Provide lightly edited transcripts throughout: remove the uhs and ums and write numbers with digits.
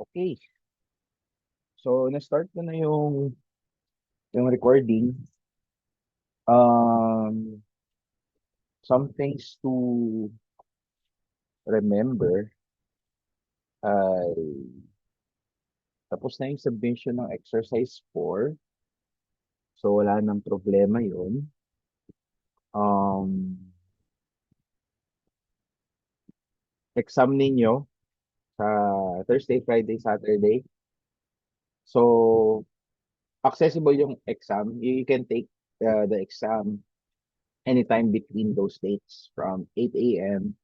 Okay. So, na-start ko na yung recording. Um, some things to remember ay tapos na yung submission ng exercise 4. So, wala nang problema yun. Um, exam ninyo sa Thursday, Friday, Saturday. So, accessible yung exam. You can take the exam anytime between those dates from 8 a.m.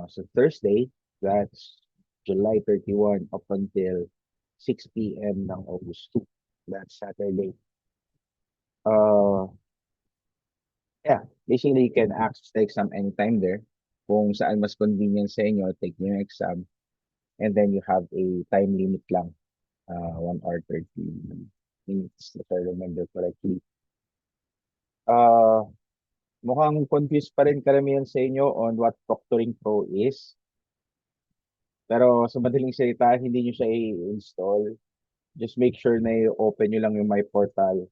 So Thursday, that's July 31 up until 6 p.m. ng August 2. That's Saturday. Uh, yeah, basically you can access the exam anytime there. Kung saan mas convenient sa inyo, take nyo yung exam. And then you have a time limit lang. 1 hour 30 minutes, if I remember correctly. Uh, mukhang confused pa rin karamihan sa inyo on what Proctoring Pro is. Pero sa madaling salita, hindi nyo siya i-install. Just make sure na i-open nyo lang yung My Portal,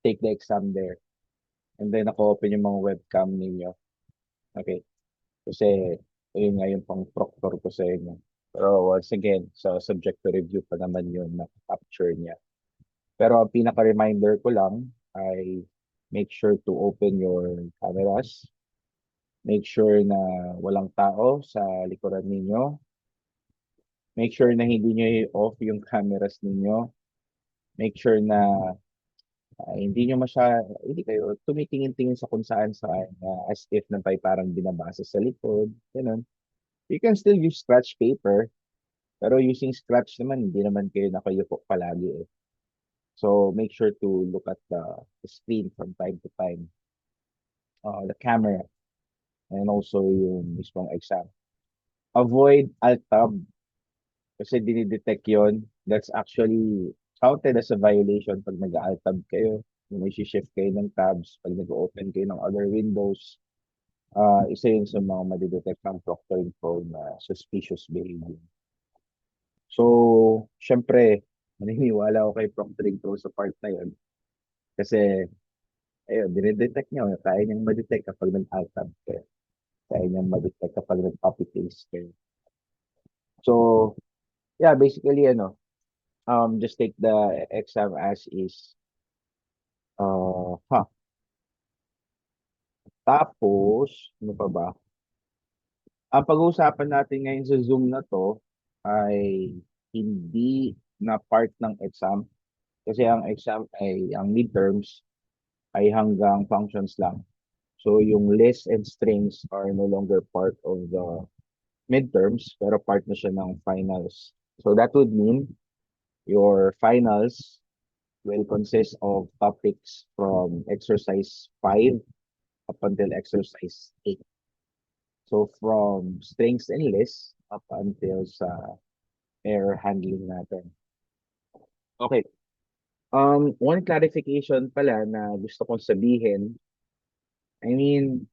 take the exam there, and then naka-open yung mga webcam ninyo. Okay. Kasi, yun nga yung pang proctor ko sa inyo. Pero once again, so subject to review pa naman yung na-capture niya. Pero ang pinaka-reminder ko lang ay make sure to open your cameras. Make sure na walang tao sa likuran ninyo. Make sure na hindi nyo i-off yung cameras ninyo. Make sure na hindi kayo tumitingin-tingin sa kung saan-saan as if na parang binabasa sa likod, ganun. You can still use scratch paper, pero using scratch naman, hindi naman kayo nakayupo palagi eh. So, make sure to look at the screen from time to time, the camera, and also yung mismong exam. Avoid alt-tab kasi dinidetect yon. That's actually counted as a violation pag nag-alt-tab kayo. Yung may shift kayo ng tabs, pag nag-open kayo ng other windows, isa yun sa mga madidetect ng proctoring pro na suspicious behavior. So, syempre, maniniwala ako kay proctoring pro sa part na yun. Kasi, ayun, dinidetect niya. Kaya niyang madetect kapag nag-alt-tab kayo. Kaya niyang madetect kapag nag-copy-paste kayo. So, yeah, basically, just take the exam as is. Ha. Tapos, ano pa ba? Ang pag-uusapan natin ngayon sa Zoom na to ay hindi na part ng exam. Kasi ang exam ay, ang midterms ay hanggang functions lang. So, yung lists and strings are no longer part of the midterms, pero part na siya ng finals. So, that would mean your finals will consist of topics from exercise 5 up until exercise 8. So from strings and lists up until sa error handling natin. Okay. One clarification pala na gusto kong sabihin. I mean,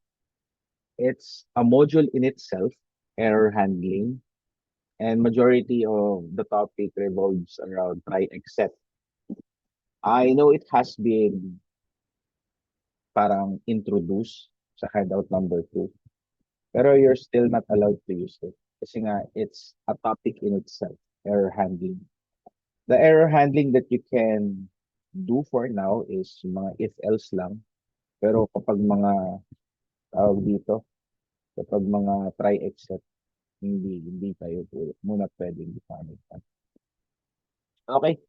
it's a module in itself, error handling, and majority of the topic revolves around try except. I know it has been parang introduced sa handout number 2. Pero you're still not allowed to use it. Kasi nga, it's a topic in itself, error handling. The error handling that you can do for now is mga if-else lang. Pero kapag mga tawag dito, kapag mga try except, hindi tayo muna pwedeng gumamit. Okay.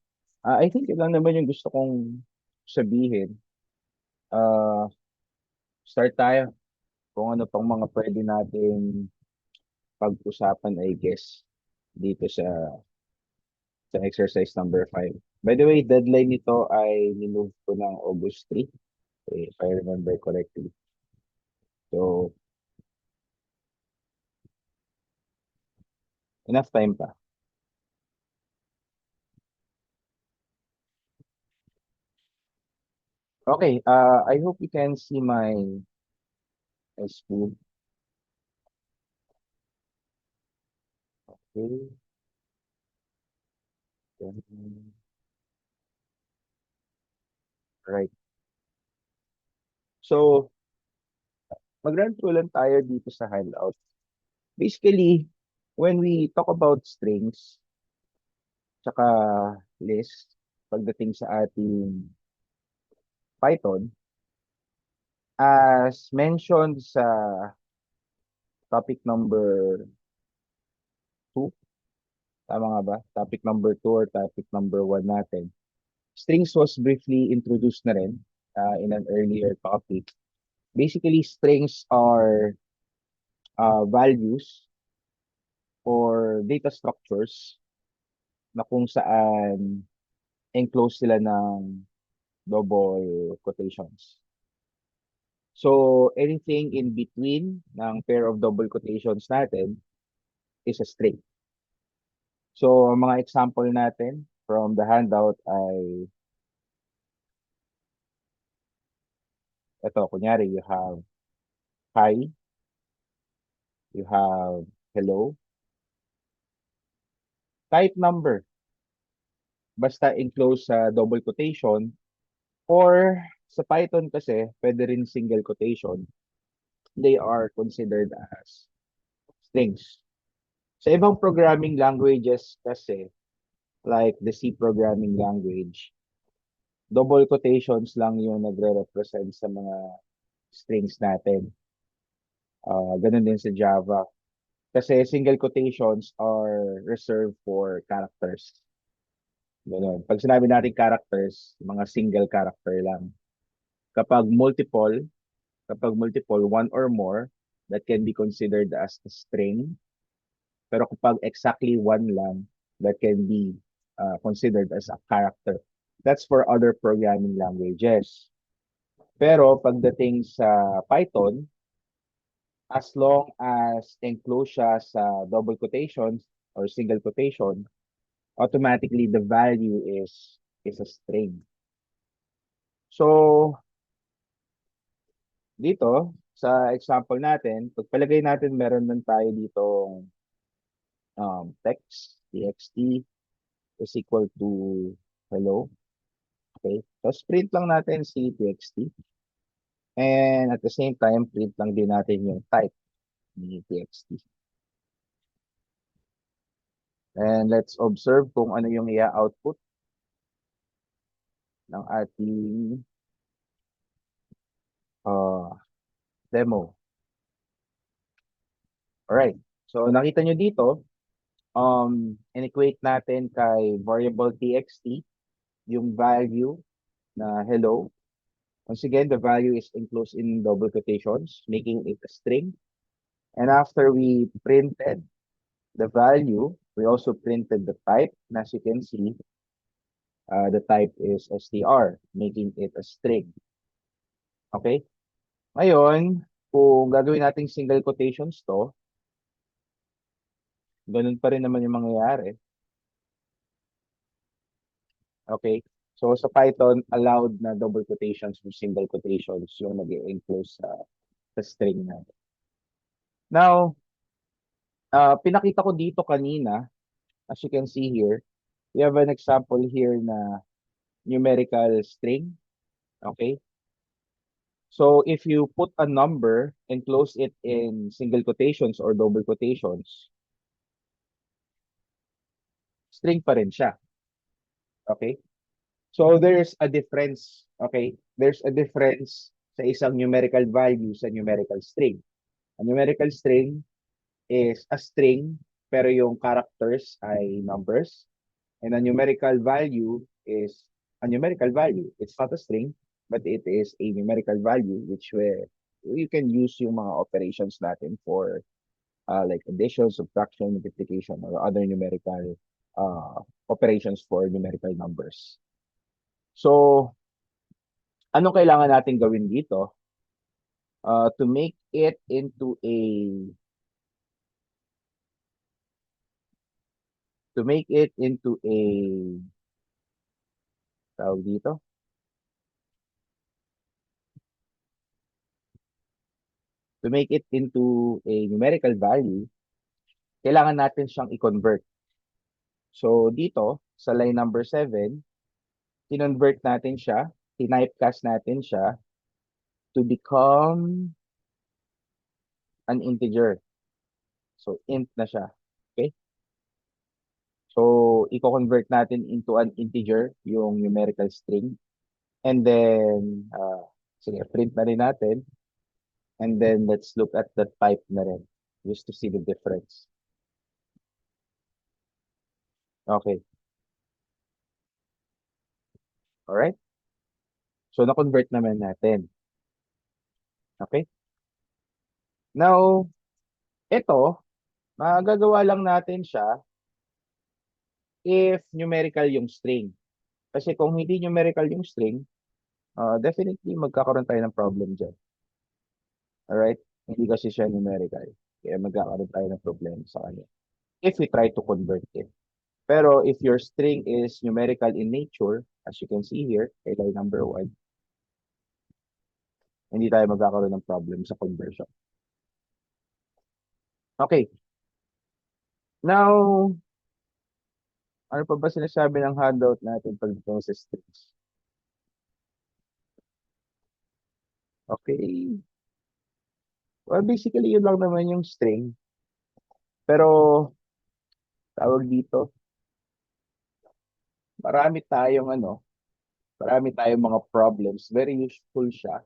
I think yun lang naman yung gusto kong sabihin. Uh, start tayo kung ano pang mga pwede natin pag-usapan, I guess, dito sa exercise number 5. By the way, deadline nito ay minove ko ng August 3, if I remember correctly. So, enough time pa. Okay, I hope you can see my screen. Okay. Right. So, mag-run through lang tayo dito sa handout. Basically, when we talk about strings, tsaka list, pagdating sa ating Python, as mentioned sa topic number 2, tama nga ba? Topic number 2 or topic number 1 natin. Strings was briefly introduced na rin in an earlier topic. Basically, strings are values or data structures na kung saan enclosed sila ng double quotations. So, anything in between ng pair of double quotations natin is a string. So, ang mga example natin from the handout ay ito, kunyari, you have hi, you have hello, type number, basta enclosed sa double quotation, or sa Python kasi, pwede rin single quotation. They are considered as strings. Sa ibang programming languages kasi, like the C programming language, double quotations lang yung nagre-represent sa mga strings natin. Ganun din sa Java. Kasi single quotations are reserved for characters. Ganun. Pag sinabi natin characters, mga single character lang. Kapag multiple, one or more, that can be considered as a string. Pero kapag exactly one lang, that can be considered as a character. That's for other programming languages. Pero pagdating sa Python, as long as enclosed siya sa double quotations or single quotation, automatically the value is a string. So, dito, sa example natin, pagpalagay natin meron lang tayo dito text, txt is equal to hello. Okay? Tapos print lang natin si txt. And at the same time, print lang din natin yung type ni txt. And let's observe kung ano yung i-output ng ating demo. Alright. So, nakita nyo dito, in-equate natin kay variable txt yung value na hello. Once again, the value is enclosed in double quotations, making it a string. And after we printed the value, we also printed the type. And as you can see, the type is str, making it a string. Okay? Ngayon, kung gagawin nating single quotations to, ganun pa rin naman yung mangyayari. Okay? So, sa Python, allowed na double quotations or single quotations yung nag-enclose sa string na. Now, pinakita ko dito kanina, as you can see here, we have an example here na numerical string. Okay? So, if you put a number and close it in single quotations or double quotations, string pa rin siya. Okay? So, there's a difference. Okay? There's a difference sa isang numerical value sa numerical string. A numerical string is a string, pero yung characters ay numbers. And a numerical value is a numerical value. It's not a string, but it is a numerical value which you can use yung mga operations natin for like addition, subtraction, multiplication, or other numerical operations for numerical numbers. So, anong kailangan natin gawin dito? To make it into a tawag dito, to make it into a numerical value, kailangan natin siyang i-convert. So, dito, sa line number 7, kinonvert natin siya, tinipecast natin siya to become an integer. So, int na siya. Okay? So, i-convert natin into an integer, yung numerical string. And then, sige, print na rin natin. And then, let's look at the type na rin, just to see the difference. Okay. Alright? So, na-convert naman natin. Okay? Now, ito, magagawa lang natin siya if numerical yung string. Kasi kung hindi numerical yung string, definitely magkakaroon tayo ng problem dyan. Alright? Hindi kasi siya numerical. Kaya magkakaroon tayo ng problem sa kanya. If we try to convert it. Pero if your string is numerical in nature, as you can see here, kay line number 1, hindi tayo magkakaroon ng problem sa conversion. Okay. Now, ano pa ba sinasabi ng handout natin pagdating sa strings? Okay. Well, basically, yun lang naman yung string. Pero, tawag dito, marami tayong marami tayong mga problems. Very useful siya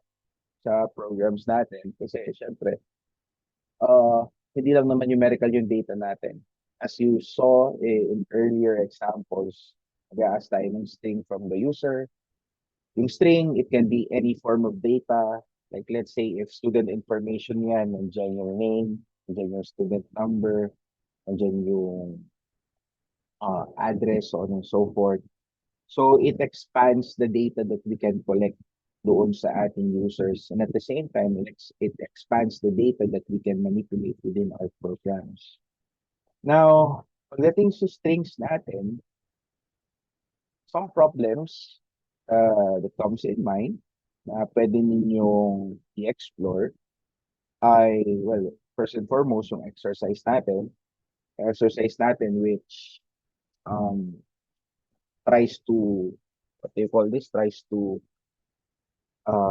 sa programs natin. Kasi, syempre, hindi lang naman numerical yung data natin. As you saw in earlier examples, mag-ask tayo ng string from the user. Yung string, it can be any form of data. Like let's say if student information yan, nandiyan yung name, nandiyan yung student number, nandiyan yung address, so on and so forth. So it expands the data that we can collect doon sa ating users. And at the same time, it expands the data that we can manipulate within our programs. Now, pagdating sa strings natin, some problems that comes in mind na pwede ninyong i-explore ay, well, first and foremost, yung exercise natin. Exercise natin which um, tries to, what do you call this? Tries to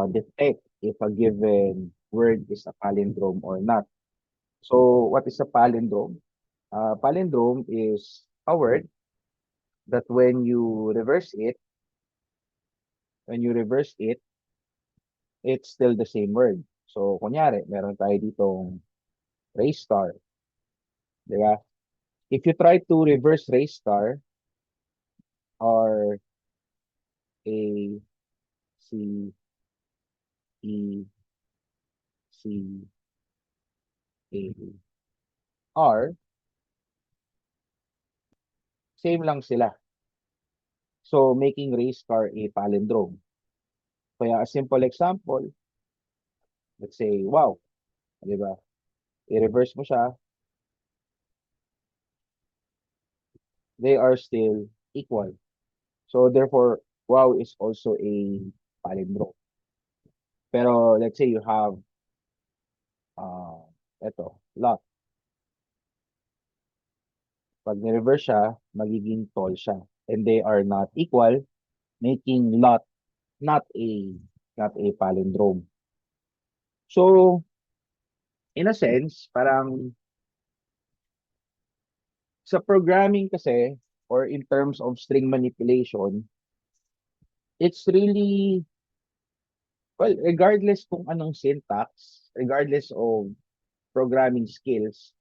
detect if a given word is a palindrome or not. So, what is a palindrome? Palindrome is a word that when you reverse it, it's still the same word. So, kunyari, meron tayo ditong race star, di ba? If you try to reverse race star or A, C, E, C, A, R, same lang sila. So, making race car a palindrome. Kaya, a simple example, let's say, wow, di ba? I-reverse mo siya, they are still equal. So, therefore, wow is also a palindrome. Pero, let's say you have, lot. Pag ni-reverse siya, magiging tall siya. And they are not equal, making lot not a palindrome. So, in a sense, parang sa programming kasi, or in terms of string manipulation, it's really, well, regardless kung anong syntax, regardless of programming skills,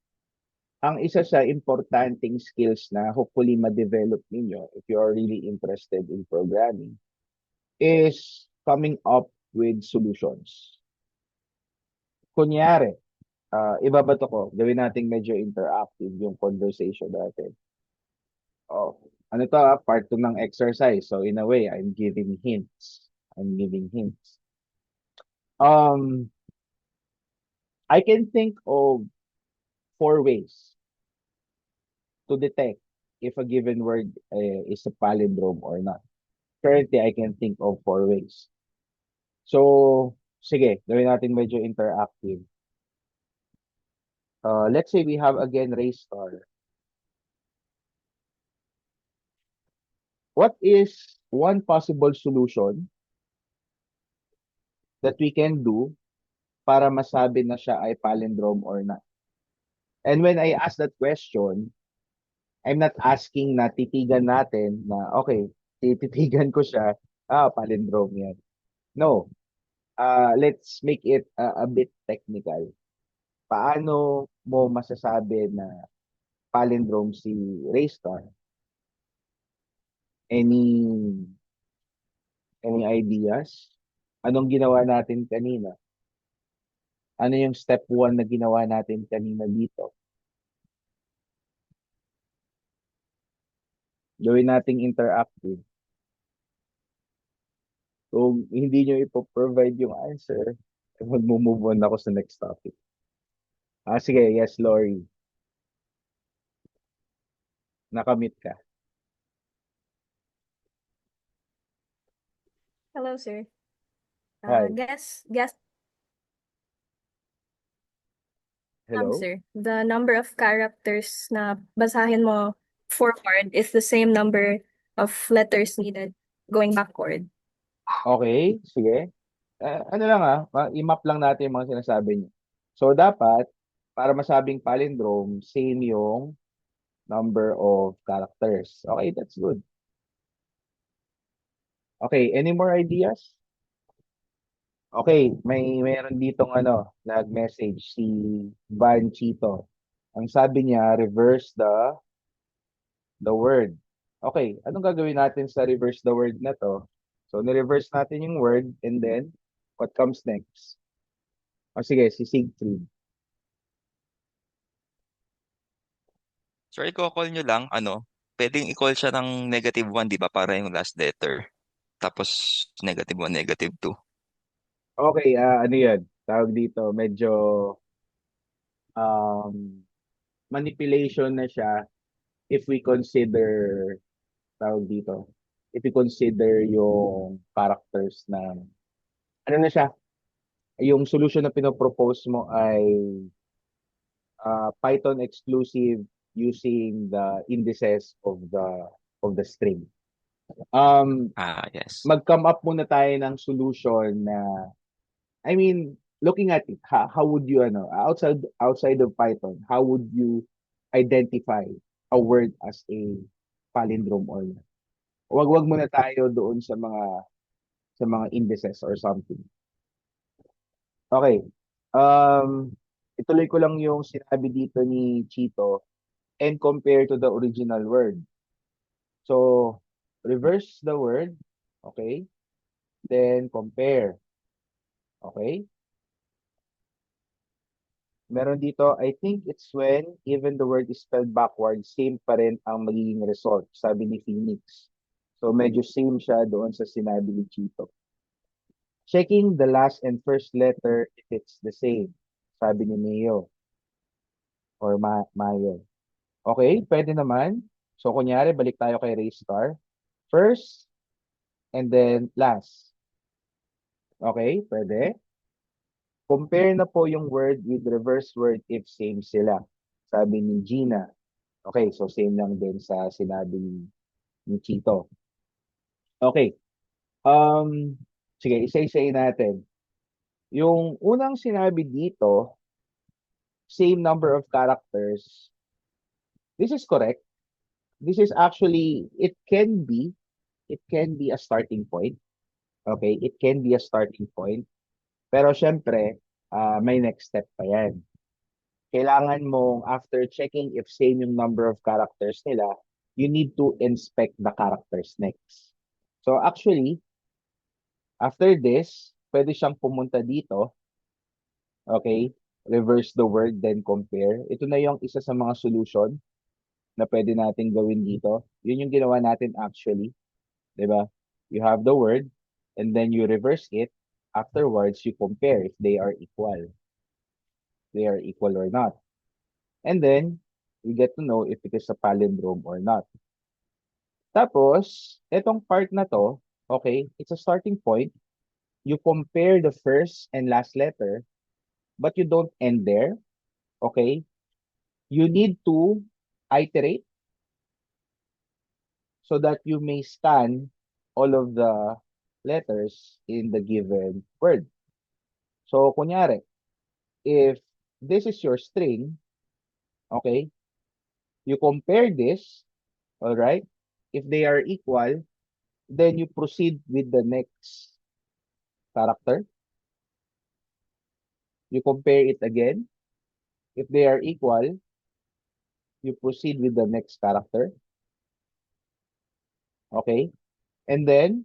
ang isa sa importanteng skills na hopefully ma-develop ninyo if you are really interested in programming is coming up with solutions. Kunyari, ibabato ko, gawin natin medyo interactive yung conversation natin. Oh, ano to, part 2 ng exercise. So in a way, I'm giving hints. I'm giving hints. Um, I can think of 4 ways to detect if a given word is a palindrome or not. Currently, I can think of 4 ways. So, sige, gawin natin medyo interactive. Let's say we have again race star. what is one possible solution that we can do para masabi na siya ay palindrome or not? And when I ask that question, I'm not asking na titigan natin na, okay, tititigan ko siya, palindrome yan. No, let's make it a bit technical. Paano mo masasabi na palindrome si Raystar? Any any ideas? Anong ginawa natin kanina? Ano yung step 1 na ginawa natin kanina dito? Gawin nating interactive. Kung hindi nyo ipoprovide yung answer, mag-move on ako sa next topic. Sige, yes, Lori. Nakamit ka. Hello, sir. Hi. Guess, Hello? sir. The number of characters na basahin mo forward is the same number of letters needed going backward. Okay, sige. Ano lang i-map lang natin yung mga sinasabi niyo. So, dapat, para masabing palindrome, same yung number of characters. Okay, that's good. Okay, any more ideas? Okay, meron ditong nag-message si Van Chito. Ang sabi niya, reverse the word. Okay, anong gagawin natin sa reverse the word na to? So, ni-reverse natin yung word and then what comes next? O sige, si Siegfried. So, i-call nyo lang, pwedeng i-call siya ng -1, di ba? Para yung last letter. Tapos, -1, -2. Okay, ano yun? Tawag dito, medyo um, manipulation na siya if we consider, tawag dito, if we consider yung characters na, ano na siya, yung solution na pinopropose mo ay Python exclusive using the indices of the string. Yes. Mag-come up muna tayo ng solution na, I mean, looking at it, how would you, outside of Python, how would you identify a word as a palindrome or not? Wag muna tayo doon sa mga indices or something. Okay. Ituloy ko lang yung sinabi dito ni Chito and compare to the original word. So, reverse the word, okay? Then compare. Okay? Meron dito, I think it's when even the word is spelled backwards, same pa rin ang magiging result, sabi ni Phoenix. So, medyo same siya doon sa sinabi ni Chito. Checking the last and first letter if it's the same, sabi ni Mayo or Mayo. Okay, pwede naman. So, kunyari, balik tayo kay Raystar. First, and then last. Okay, pwede. Compare na po yung word with reverse word if same sila. Sabi ni Gina. Okay, so same lang din sa sinabi ni Chito. Okay. Sige, isa-isayin natin. Yung unang sinabi dito, same number of characters, this is correct. This is actually, it can be a starting point. Okay, it can be a starting point. Pero syempre, may next step pa yan. Kailangan mong, after checking if same yung number of characters nila, you need to inspect the characters next. So actually, after this, pwede siyang pumunta dito. Okay? Reverse the word, then compare. Ito na yung isa sa mga solution na pwede natin gawin dito. Yun yung ginawa natin actually. 'Di ba? You have the word, and then you reverse it. Afterwards, you compare if they are equal. They are equal or not. And then, you get to know if it is a palindrome or not. Tapos, etong part na to, okay, it's a starting point. You compare the first and last letter, but you don't end there. Okay? You need to iterate. so that you may scan all of the letters in the given word. So, kunyari, if this is your string, okay, you compare this, all right? If they are equal, then you proceed with the next character. You compare it again. If they are equal, you proceed with the next character. Okay? And then,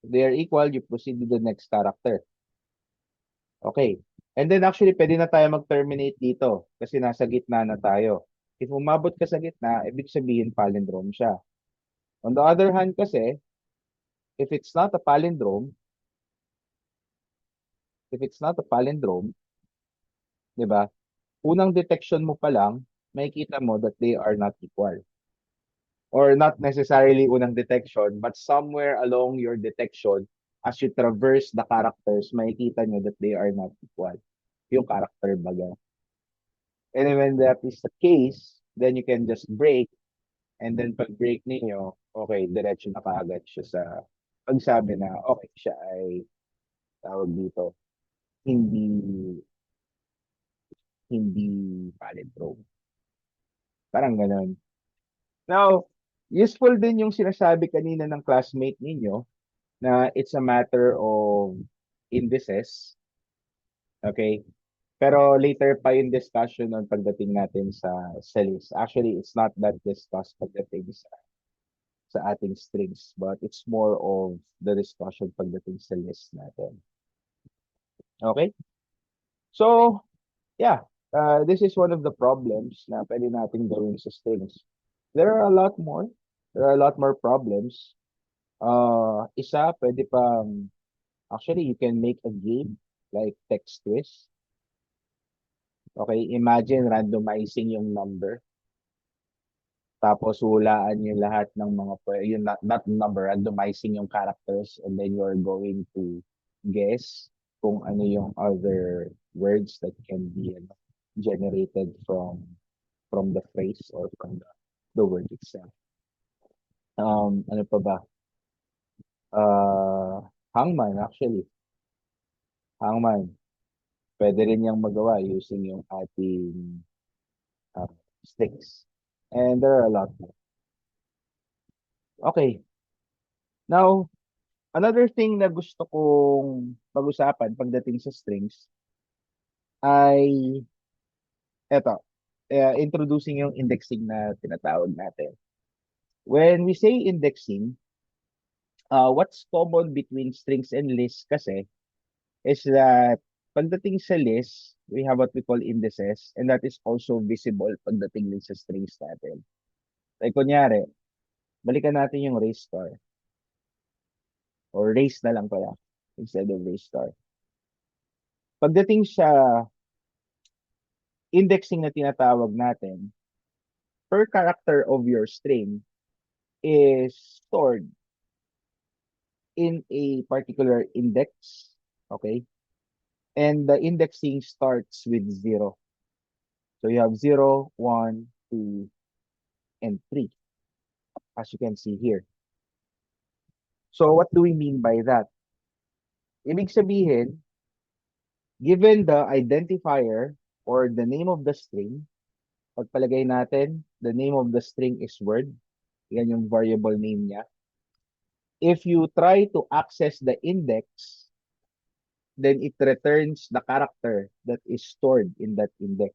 if they are equal, you proceed with the next character. Okay. And then actually, pwede na tayo mag-terminate dito kasi nasa gitna na tayo. If umabot ka sa gitna, ibig sabihin palindrome siya. On the other hand kasi, if it's not a palindrome, if it's not a palindrome, di ba? Unang detection mo pa lang, makikita mo that they are not equal. Or not necessarily unang detection, but somewhere along your detection, as you traverse the characters, makikita nyo that they are not equal. Yung character baga. And then when that is the case, then you can just break. And then pag break ninyo, okay, diretso na kaagad siya sa pagsabi na, okay, siya ay tawag dito, hindi hindi palindrome. Parang ganun. Now, useful din yung sinasabi kanina ng classmate ninyo na it's a matter of indices. Okay? Pero later pa yung discussion on pagdating natin sa list. Actually, it's not that discussed pagdating sa ating strings, but it's more of the discussion pagdating sa list natin. Okay? So, yeah, this is one of the problems na pwede natin gawin sa strings. There are a lot more. There are a lot more problems. Isa, pwede pang, actually, you can make a game like text twist. Okay, imagine randomizing yung number. Tapos hulaan yung lahat ng mga, yung not number, randomizing yung characters, and then you're going to guess kung ano yung other words that can be generated from the phrase or from the word itself. Ano pa ba? Hangman actually. Hangman. Pwede rin niyang magawa using yung ating sticks. And there are a lot more. Okay. Now, another thing na gusto kong pag-usapan pagdating sa strings ay eto, introducing yung indexing na tinatawag natin. When we say indexing, what's common between strings and lists kasi is that pagdating sa list, we have what we call indices, and that is also visible pagdating din sa strings natin. Like kunyari, balikan natin yung race star. Or race na lang pala instead of race star. Pagdating sa indexing na tinatawag natin, per character of your string is stored in a particular index, okay? And the indexing starts with 0. So you have 0, 1, 2, and 3, as you can see here. So what do we mean by that? Ibig sabihin, given the identifier or the name of the string, pagpalagay natin, the name of the string is word. Yan yung variable name niya. If you try to access the index, then it returns the character that is stored in that index.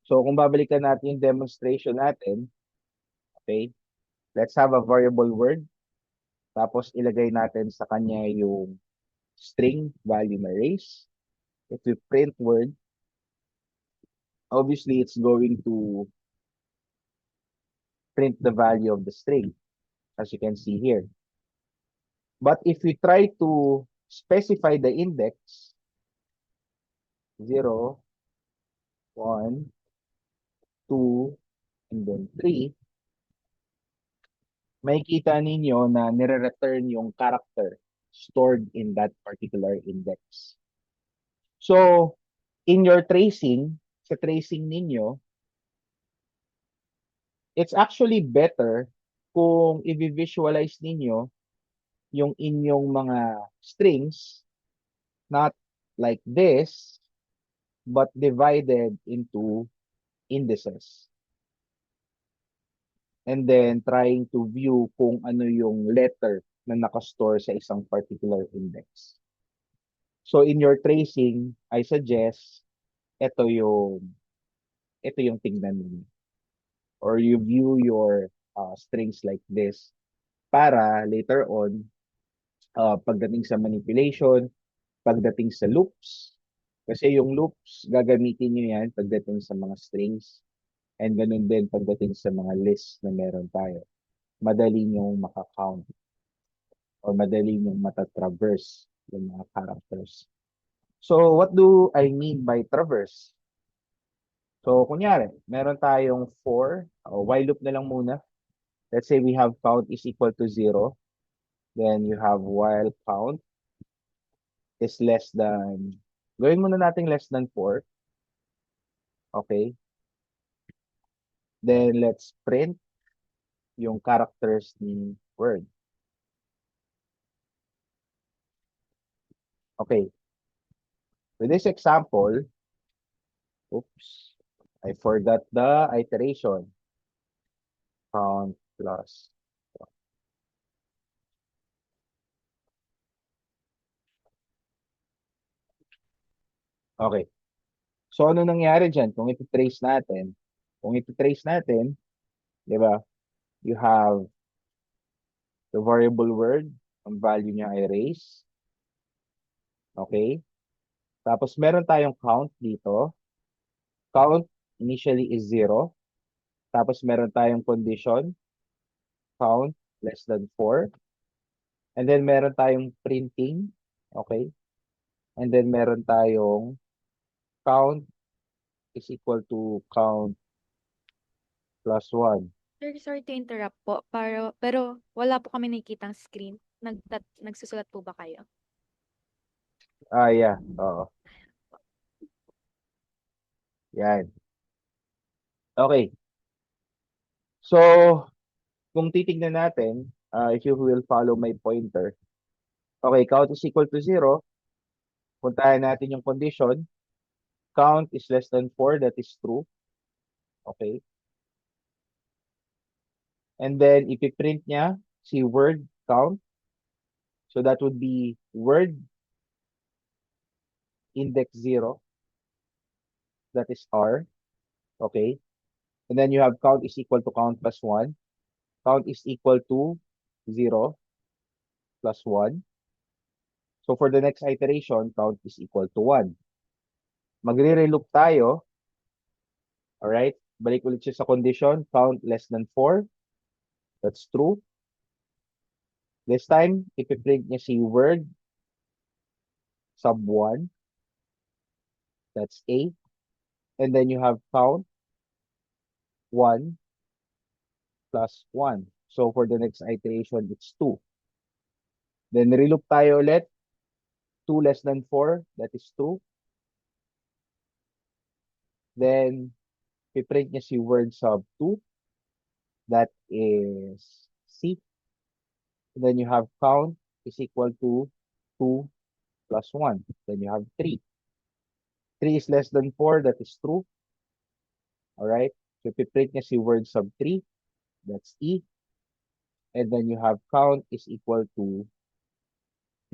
So kung babalikan natin yung demonstration natin, okay, let's have a variable word. Tapos ilagay natin sa kanya yung string value na race. If we print word, obviously it's going to print the value of the string, as you can see here. But if we try to specify the index, 0, 1, 2, and then 3, makikita ninyo na nire-return yung character stored in that particular index. So, in your tracing, sa tracing ninyo, It's actually better kung i-visualize ninyo yung inyong mga strings not like this, but divided into indices. And then trying to view kung ano yung letter na nakastore sa isang particular index. So in your tracing, I suggest ito yung tingnan ninyo. Or you view your strings like this para later on, pagdating sa manipulation, pagdating sa loops, kasi yung loops, gagamitin nyo yan pagdating sa mga strings, and ganun din pagdating sa mga lists na meron tayo. Madali nyo makakount or madali nyo matatraverse yung mga characters. So, what do I mean by traverse? So, kunyari, meron tayong 4, while loop na lang muna. Let's say we have count is equal to 0. Then you have while count is less than, gawin muna natin less than 4. Okay. Then let's print yung characters ni word. Okay. With this example, oops, I forgot the iteration. Count plus. Okay. So, ano nangyari dyan? Kung iti-trace natin, di ba, you have the variable word, ang value niya ay race. Okay? Tapos, meron tayong count dito. Count initially is 0. Tapos, meron tayong condition, count less than 4. And then, meron tayong printing. Okay? And then, meron tayong count is equal to count plus 1. Sir, sorry to interrupt po, pero wala po kami nakikitang screen. Nagsusulat po ba kayo? Yeah. Oo. Yan. Okay. So, kung titignan natin, if you will follow my pointer, okay, count is equal to 0. Puntahan natin yung condition. Count is less than 4. That is true. Okay. And then, ipiprint niya si word count. So, that would be word index 0. That is R. Okay. And then, you have count is equal to count plus 1. Count is equal to 0 plus 1. So, for the next iteration, count is equal to 1. Magre-reloop tayo. Alright? Balik ulit siya sa condition. Count less than 4. That's true. This time, ipiprint niya si word sub 1. That's A. And then you have count 1 plus 1. So, for the next iteration, it's 2. Then, reloop tayo ulit. 2 less than 4. That is 2. Then, ipiprint niya si word sub 2. That is C. And then you have count is equal to 2 plus 1. Then you have 3. 3 is less than 4. That is true. Alright? So, ipiprint niya si word sub 3. That's E. And then you have count is equal to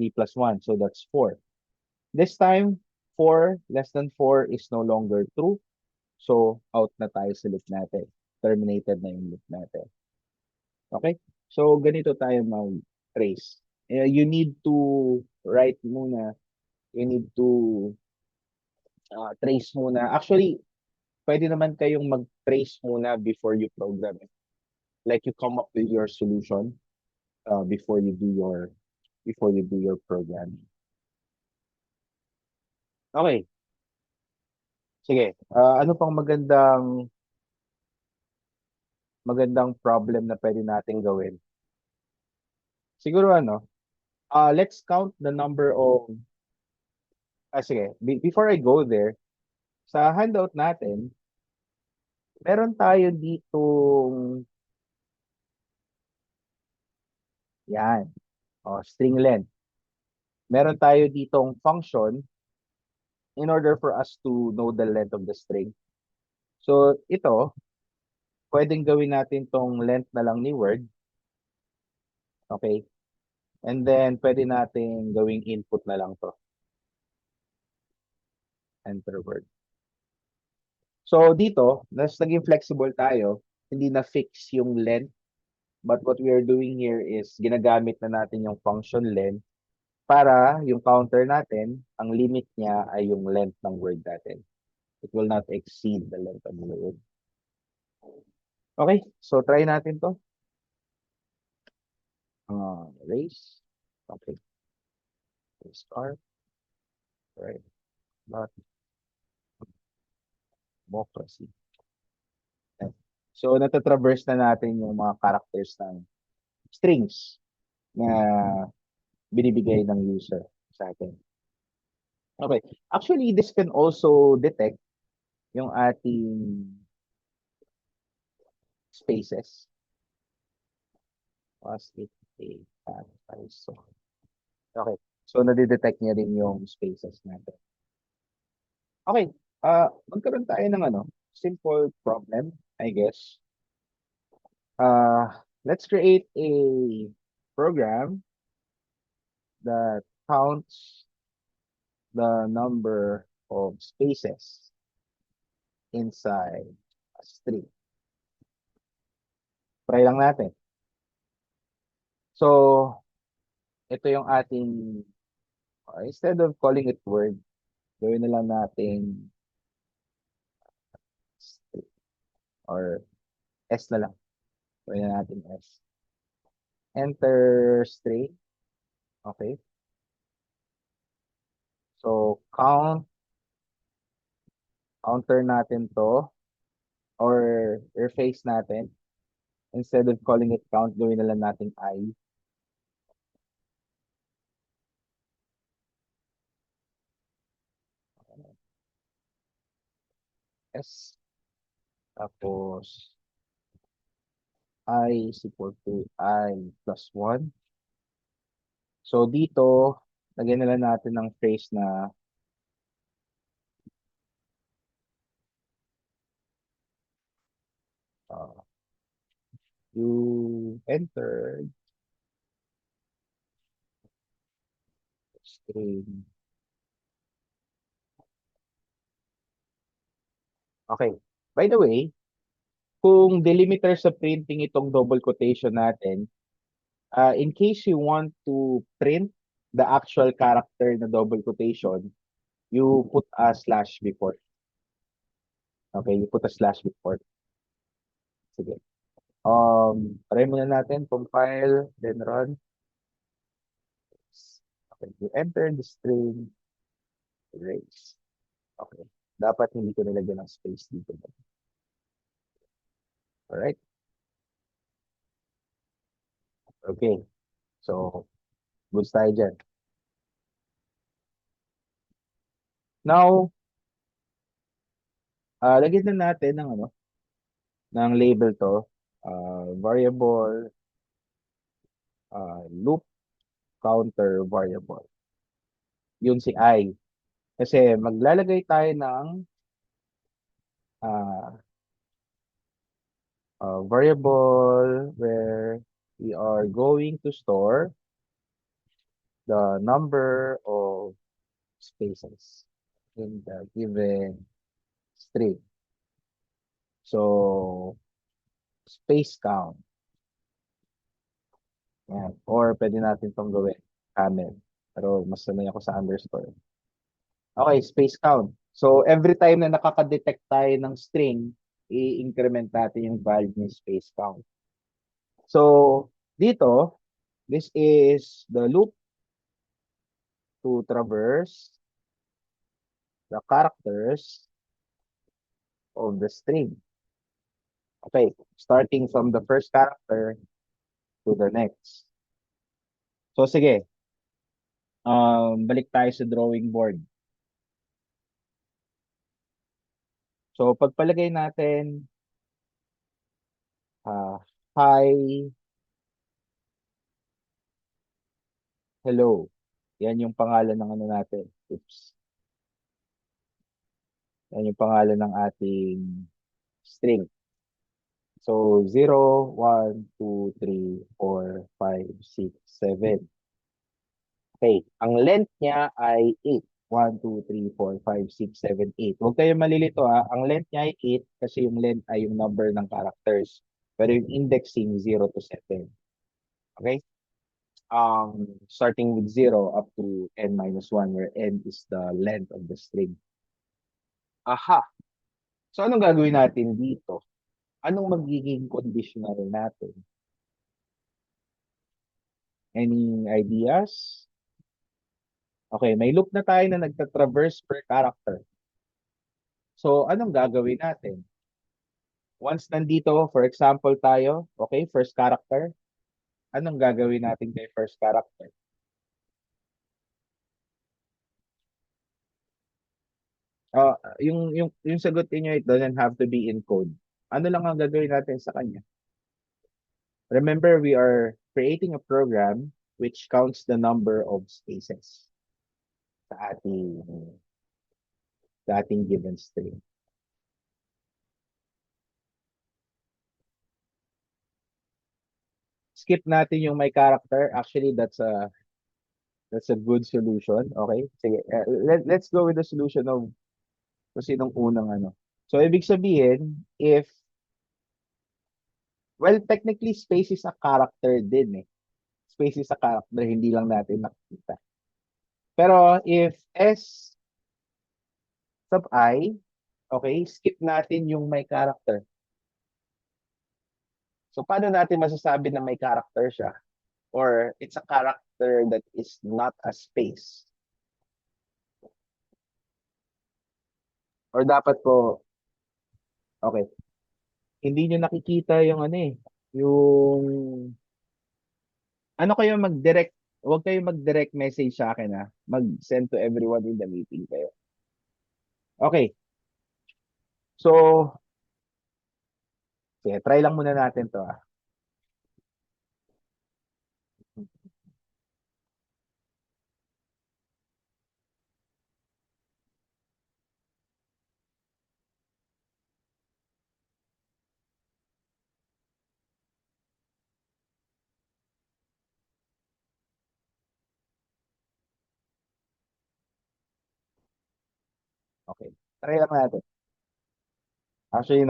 3 plus 1. So, that's 4. This time, 4 less than 4 is no longer true. So, out na tayo sa loop natin. Terminated na yung loop natin. Okay? So, ganito tayo mag-trace. You need to write muna. You need to trace muna. Actually, pwede naman kayong mag-trace muna before you program it. Like you come up with your solution before you do your programming. Okay. Sige. Ano pang magandang problem na pwede nating gawin? Siguro let's count the number of sige, before I go there, sa handout natin, meron tayo ditong, yan, string length. Meron tayo ditong function in order for us to know the length of the string. So, ito, pwedeng gawin natin tong length na lang ni word. Okay? And then, pwede natin gawing input na lang to. Enter word. So, dito, naging flexible tayo. Hindi na fix yung length. But what we are doing here is, ginagamit na natin yung function length para yung counter natin, ang limit niya ay yung length ng word natin. It will not exceed the length of the word. Okay, so try natin to. Raise. Okay. Start. Right. Not democracy. Okay. So, natatraverse na natin yung mga characters ng strings na binibigay ng user sa atin. Okay. Actually, this can also detect yung ating spaces. Was it a so. Okay. So, nadidetect niya rin yung spaces natin. Okay. Magkaroon tayo ng simple problem, I guess. Let's create a program that counts the number of spaces inside a string. Try lang natin. So, ito yung ating, instead of calling it word, gawin na lang natin string, or S na lang. Gawin na natin S. Enter string. Okay. So, counter natin to, or reface natin. Instead of calling it count, gawin na lang natin I. S. Tapos, I is equal to I plus 1. So, dito, lagyan na lang natin ng phrase na you entered string. Okay. By the way, kung delimiter sa printing itong double quotation natin, in case you want to print the actual character na double quotation, you put a slash before. Okay, you put a slash before. Sige. Try muna natin, compile, then run. Okay, you enter the string, erase. Okay. Dapat hindi ko nilagyan ng space dito. Alright? Okay. So, goods tayo dyan. Now, lagyan na natin ng ng label to. Variable, loop, counter, variable. Yun si I. Kasi maglalagay tayo ng variable where we are going to store the number of spaces in the given string. So, space count. Yan. Or pwede natin itong gawin, camel. Pero mas sanay ako sa underscore. Okay, space count. So, every time na nakaka-detect tayo ng string, i-increment natin yung value ng space count. So, dito, this is the loop to traverse the characters of the string. Okay, starting from the first character to the next. So, sige. Balik tayo sa drawing board. So, pagpalagay natin Ah, hi, hello. Yan yung pangalan ng ano natin. Oops. Yan yung pangalan ng ating string. So, 0, 1, 2, 3, 4, 5, 6, 7. Okay. Ang length niya ay 8. 1, 2, 3, 4, 5, 6, 7, 8. Huwag kayong malilito ha. Ang length niya ay 8 kasi yung length ay yung number ng characters. Pero yung indexing 0 to 7. Okay? Starting with 0 up to n minus 1 where n is the length of the string. Aha! So anong gagawin natin dito? Anong magiging conditional natin? Any ideas? Okay, may loop na tayo na nagtatraverse per character. So anong gagawin natin? Once nandito, for example tayo, okay, first character, anong gagawin natin kay first character? Yung sagot niyo, it doesn't have to be in code. Ano lang ang gagawin natin sa kanya? Remember, we are creating a program which counts the number of spaces sa ating given string. Skip natin yung my character. Actually, that's a good solution. Okay? Sige, let's go with the solution of kung sinong unang ano. So, ibig sabihin, well, technically, space is a character din eh. Space is a character, hindi lang natin nakikita. Pero if S sub I, okay, skip natin yung may character. So, paano natin masasabi na may character siya? Or it's a character that is not a space? Or dapat po, okay, hindi nyo nakikita yung ano eh, yung, ano kayo mag-direct, huwag kayo mag-direct message sa akin ha, mag-send to everyone in the meeting kayo. Okay, so, sige, try lang muna natin to ha. Okay, try lang natin. Actually,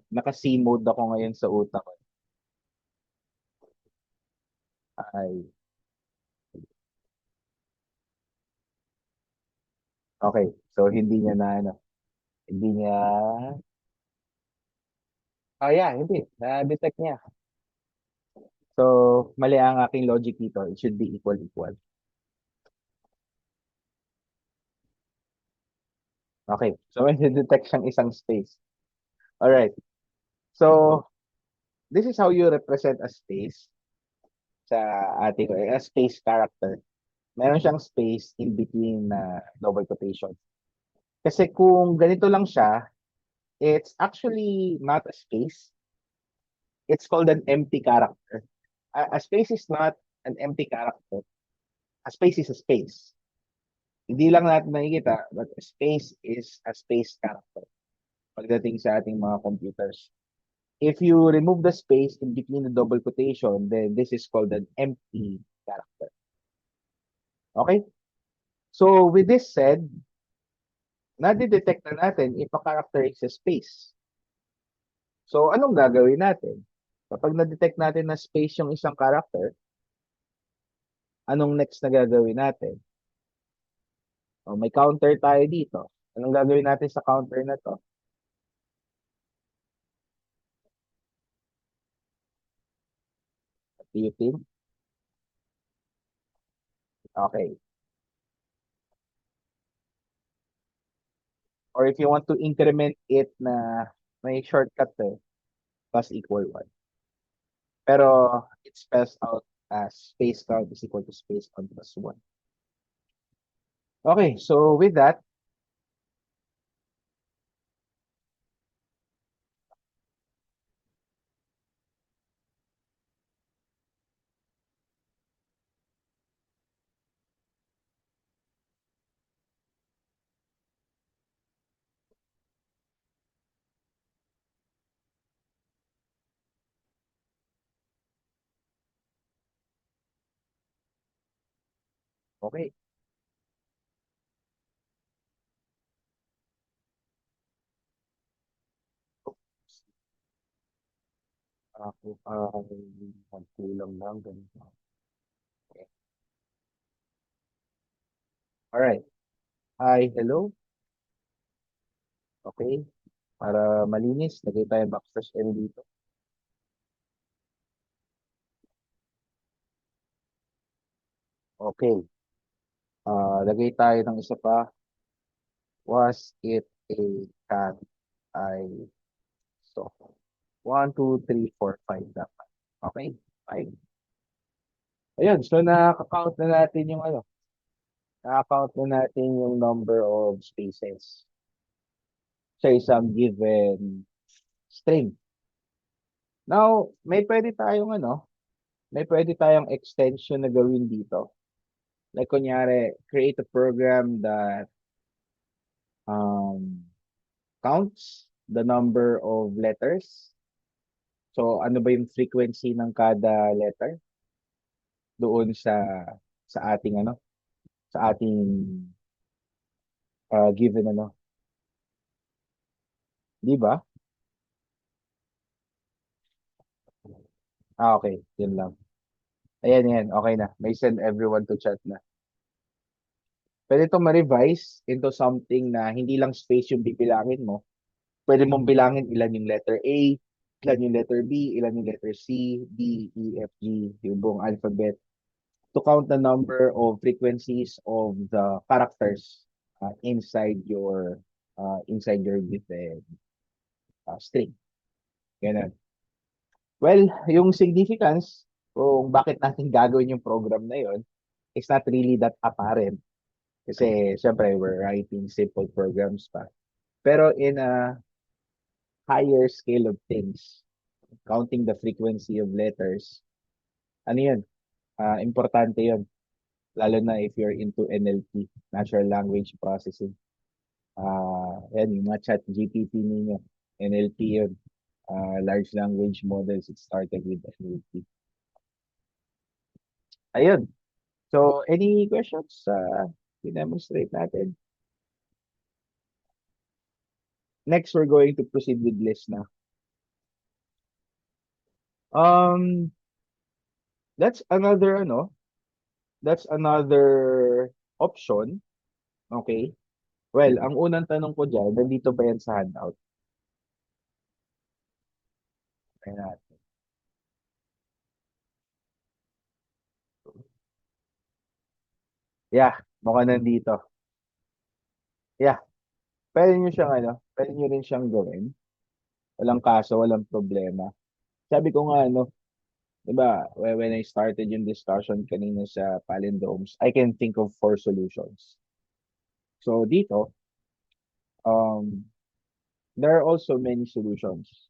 naka-C mode ako ngayon sa utak ko. Ay, okay, so hindi niya na ano, hindi niya, yeah, hindi, na-detect niya. So, mali ang aking logic dito. It should be equal. Okay, so may detect siyang isang space. Alright, so this is how you represent a space sa ating a space character. Meron siyang space in between na double quotation. Kasi kung ganito lang siya, it's actually not a space. It's called an empty character. A space is not an empty character. A space is a space. Hindi lang natin nakikita, but a space is a space character pagdating sa ating mga computers. If you remove the space in between the double quotation, then this is called an empty character. Okay? So, with this said, nadidetect na natin if a character is a space. So, anong gagawin natin? Kapag na-detect natin na space yung isang character, anong next na gagawin natin? O, may counter tayo dito. Anong gagawin natin sa counter na to? What do you think? Okay. Or if you want to increment it na may shortcut eh, plus equal 1. Pero it spells out as space count is equal to space count plus 1. Okay, so with that, Okay. Ako ay magkulang lang ganito. Okay. Alright. Hi, hello. Okay. Para malinis, lagay tayo backslash n dito. Okay. Lagay tayo ng isa pa. Was it a cat? I saw. 1, 2, 3, 4, 5 dapat. Okay. 5. Ayun. So, nakaka-count na natin yung ano. Nakaka-count na natin yung number of spaces sa isang given string. Now, may pwede tayong extension na gawin dito. Like, kunyari, create a program that counts the number of letters. So, ano ba yung frequency ng kada letter doon sa ating ano, sa ating given ano, 'di ba? Okay, yun lang. Ayan, yan, okay na. May send everyone to chat na. Pwede itong ma-revise into something na hindi lang space yung bibilangin mo. Pwede mong bilangin ilan yung letter A, ilan yung letter B, ilan yung letter C, D, E, F, G, yung buong alphabet, to count the number of frequencies of the characters inside your given string. Ganun. Well, yung significance kung bakit natin gagawin yung program na yon is not really that apparent. Kasi, syempre, we're writing simple programs pa. Pero in a higher scale of things, counting the frequency of letters, ano yun? Importante yun. Lalo na if you're into NLP, Natural Language Processing. Yan, yung mga chat GPT ninyo. NLP yun. Large language models, it started with NLP. Ayun. So, any questions? Demonstrate natin. Next, we're going to proceed with list na. That's another option. Okay. Well, ang unang tanong ko dyan, nandito ba yan sa handout? Ayan natin. Yeah, mukhang nandito. Yeah, pwede nyo rin siyang gawin. Walang kaso, walang problema. Sabi ko nga, diba, when I started yung discussion kanina sa palindromes, I can think of 4 solutions. So, dito, there are also many solutions.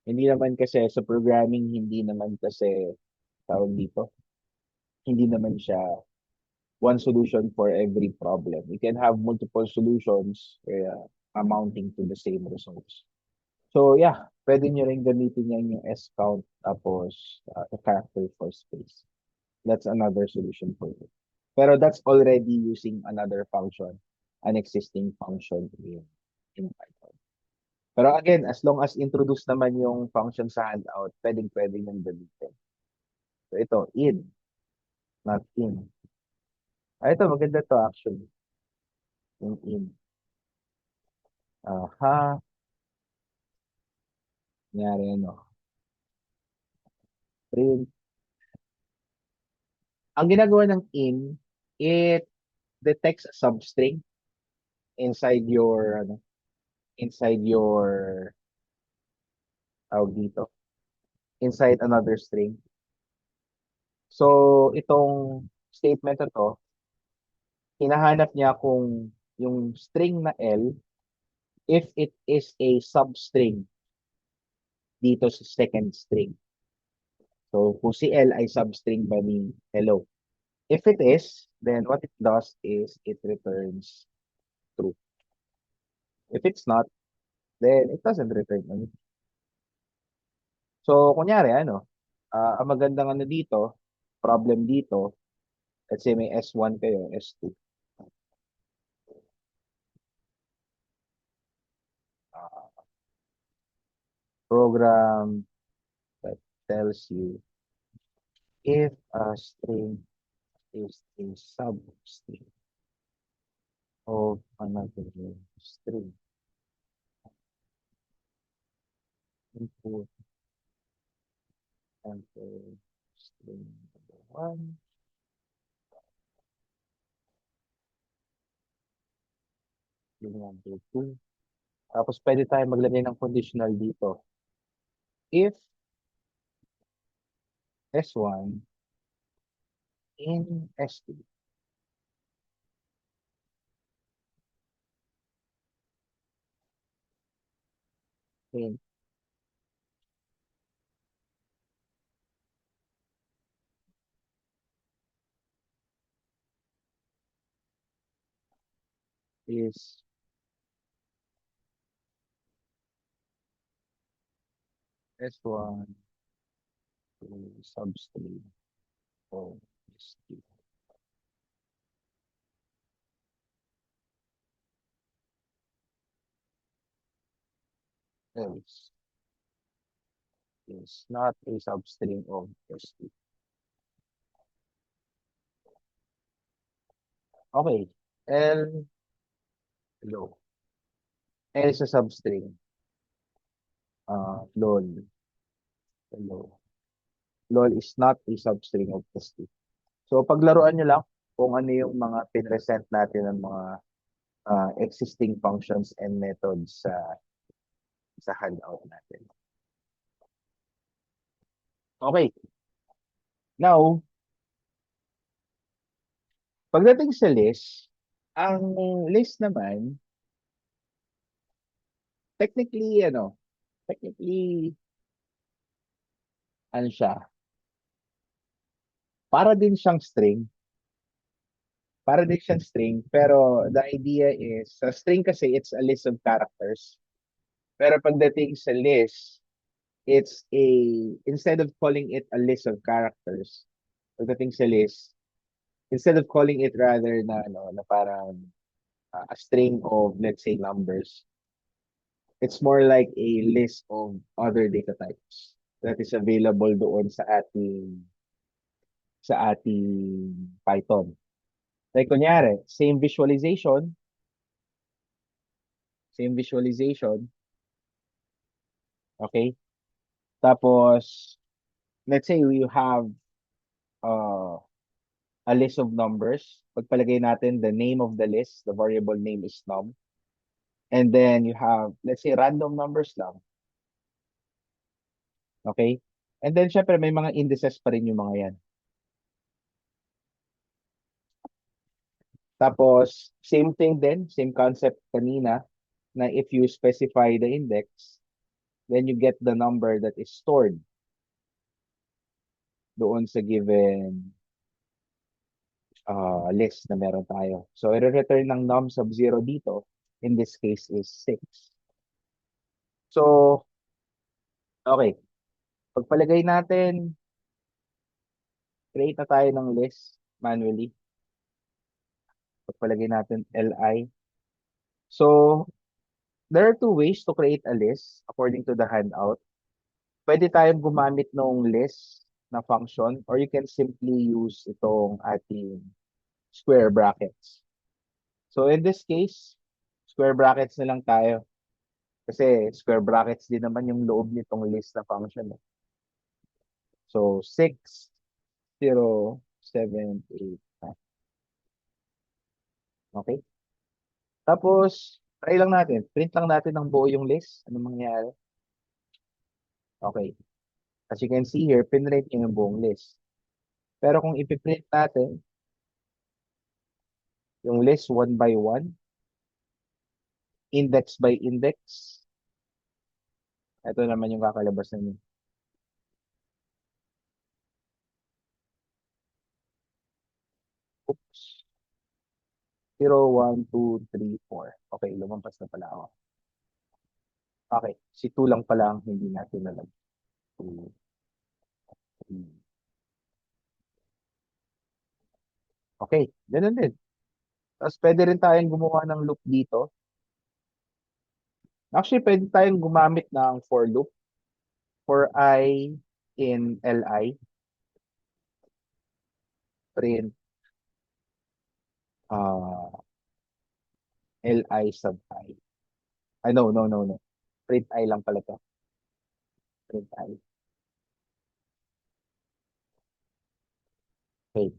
Hindi naman kasi sa programming, hindi naman kasi, tawag dito, hindi naman siya one solution for every problem. You can have multiple solutions amounting to the same results. So yeah, pwede nyo rin gamitin yan yung scount tapos the character for space. That's another solution for it. Pero that's already using another function, an existing function in Python. Pero again, as long as introduce naman yung function sa handout, pwede nang gamitin. So ito, in, not in. Ito, maganda to actually. Yung in. Aha. Nangyari ano. Print. Ang ginagawa ng in, it detects a substring inside your, tawag dito, inside another string. So, itong statement na to, hinahanap niya kung yung string na L, if it is a substring dito sa second string. So, kung si L ay substring ba ni hello. If it is, then what it does is it returns true. If it's not, then it doesn't return anything. So, kunyari, ang magandang dito, problem dito, Let's say may S1 kayo, S2. Program that tells you if a string is a substring of another string. Input enter string number 1. String number 2. Tapos pwede tayo maglagay ng conditional dito. If S1 in S2 in is S1 to substring of S2. Else is not a substring of S2. Okay. Hello. L is a substring. LOL. Hello. LOL is not a substring of S2. So, paglaruan nyo lang kung ano yung mga pinresent natin ng mga existing functions and methods sa handout natin. Okay. Now, pagdating sa list, ang list naman, technically, ano siya, para din siyang string. Para din siyang string, pero the idea is, sa string kasi, it's a list of characters. Pero pagdating sa list, instead of calling it a list of characters, pagdating sa list, instead of calling it rather na parang a string of, let's say, numbers, it's more like a list of other data types that is available doon sa ating Python. Like, kunyari, same visualization, okay? Tapos, let's say you have a list of numbers. Pagpalagay natin the name of the list, the variable name is num. And then you have, let's say, random numbers lang. Okay? And then, syempre, may mga indices pa rin yung mga yan. Tapos, same thing din, same concept kanina, na if you specify the index, then you get the number that is stored doon sa given list na meron tayo. So, i-return ng num sub 0 dito, in this case is 6. So, okay. Pagpalagay natin, create na tayo ng list manually. Pagpalagay natin li. So, there are two ways to create a list according to the handout. Pwede tayong gumamit ng list na function or you can simply use itong ating square brackets. So, in this case, square brackets na lang tayo. Kasi square brackets din naman yung loob nitong list na function. So, 6, 0, 7, 8, 9. Okay? Tapos, try lang natin. Print lang natin ng buo yung list. Ano mangyayari? Okay. As you can see here, pinrint yung buong list. Pero kung ipiprint natin, yung list one by one, index by index, ito naman yung kakalabas na niyo. Oops. 0, 1, 2, 3, 4. Okay, lumampas na pala ako. Okay, si 2 lang pala ang hindi natin alam. 2, 3. Okay, ganun din. Tapos pwede rin tayong gumawa ng loop dito. Actually, pwede tayong gumamit ng for loop for I in Li, print uh, Li sub I. Ay, no, no, no, no. Print I lang pala to. Print I. Okay.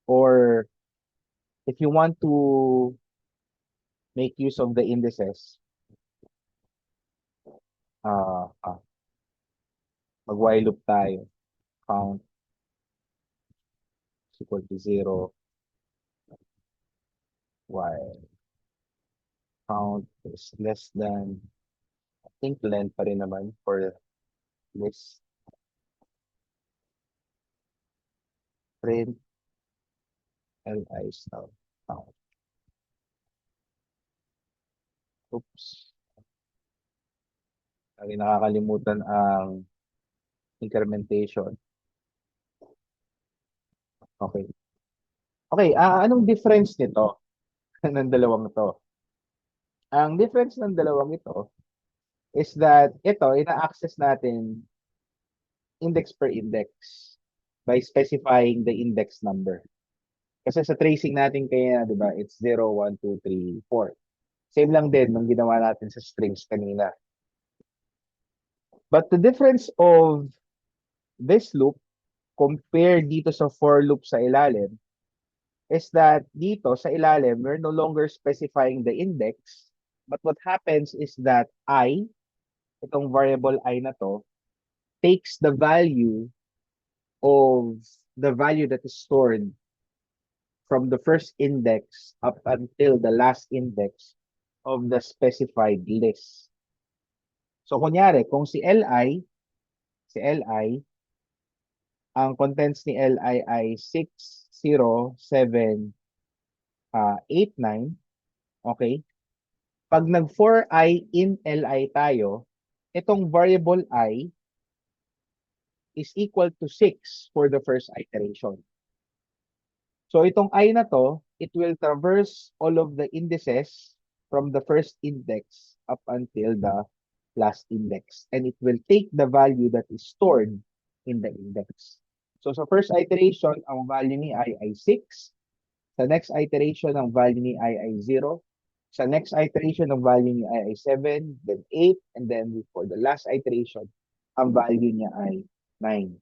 Or if you want to make use of the indices, uh, uh, mag-while loop tayo. Count is equal to 0, while count is less than, I think length pa rin naman for this. Print Li sub count. Oops. Lagi nakakalimutan ang incrementation. Okay. Okay, anong difference nito ng dalawang to? Ang difference ng dalawang ito is that ito, ina-access natin index per index by specifying the index number. Kasi sa tracing natin kaya, di ba, it's 0, 1, 2, 3, 4. Same lang din nung ginawa natin sa strings kanina. But the difference of this loop compared dito sa for loop sa ilalim is that dito sa ilalim, we're no longer specifying the index, but what happens is that I, itong variable I na to, takes the value of the value that is stored from the first index up until the last index of the specified list. So, kunyari, kung si Li, ang contents ni Li ay 60789, okay? Pag nag-for I in Li tayo, itong variable I is equal to 6 for the first iteration. So itong I na to, it will traverse all of the indices from the first index up until the last index. And it will take the value that is stored in the index. So sa first iteration, ang value ni I ay 6. Sa next iteration, ang value ni I ay 0. Sa next iteration, ang value ni I ay 7, then 8, and then for the last iteration, ang value niya ay 9.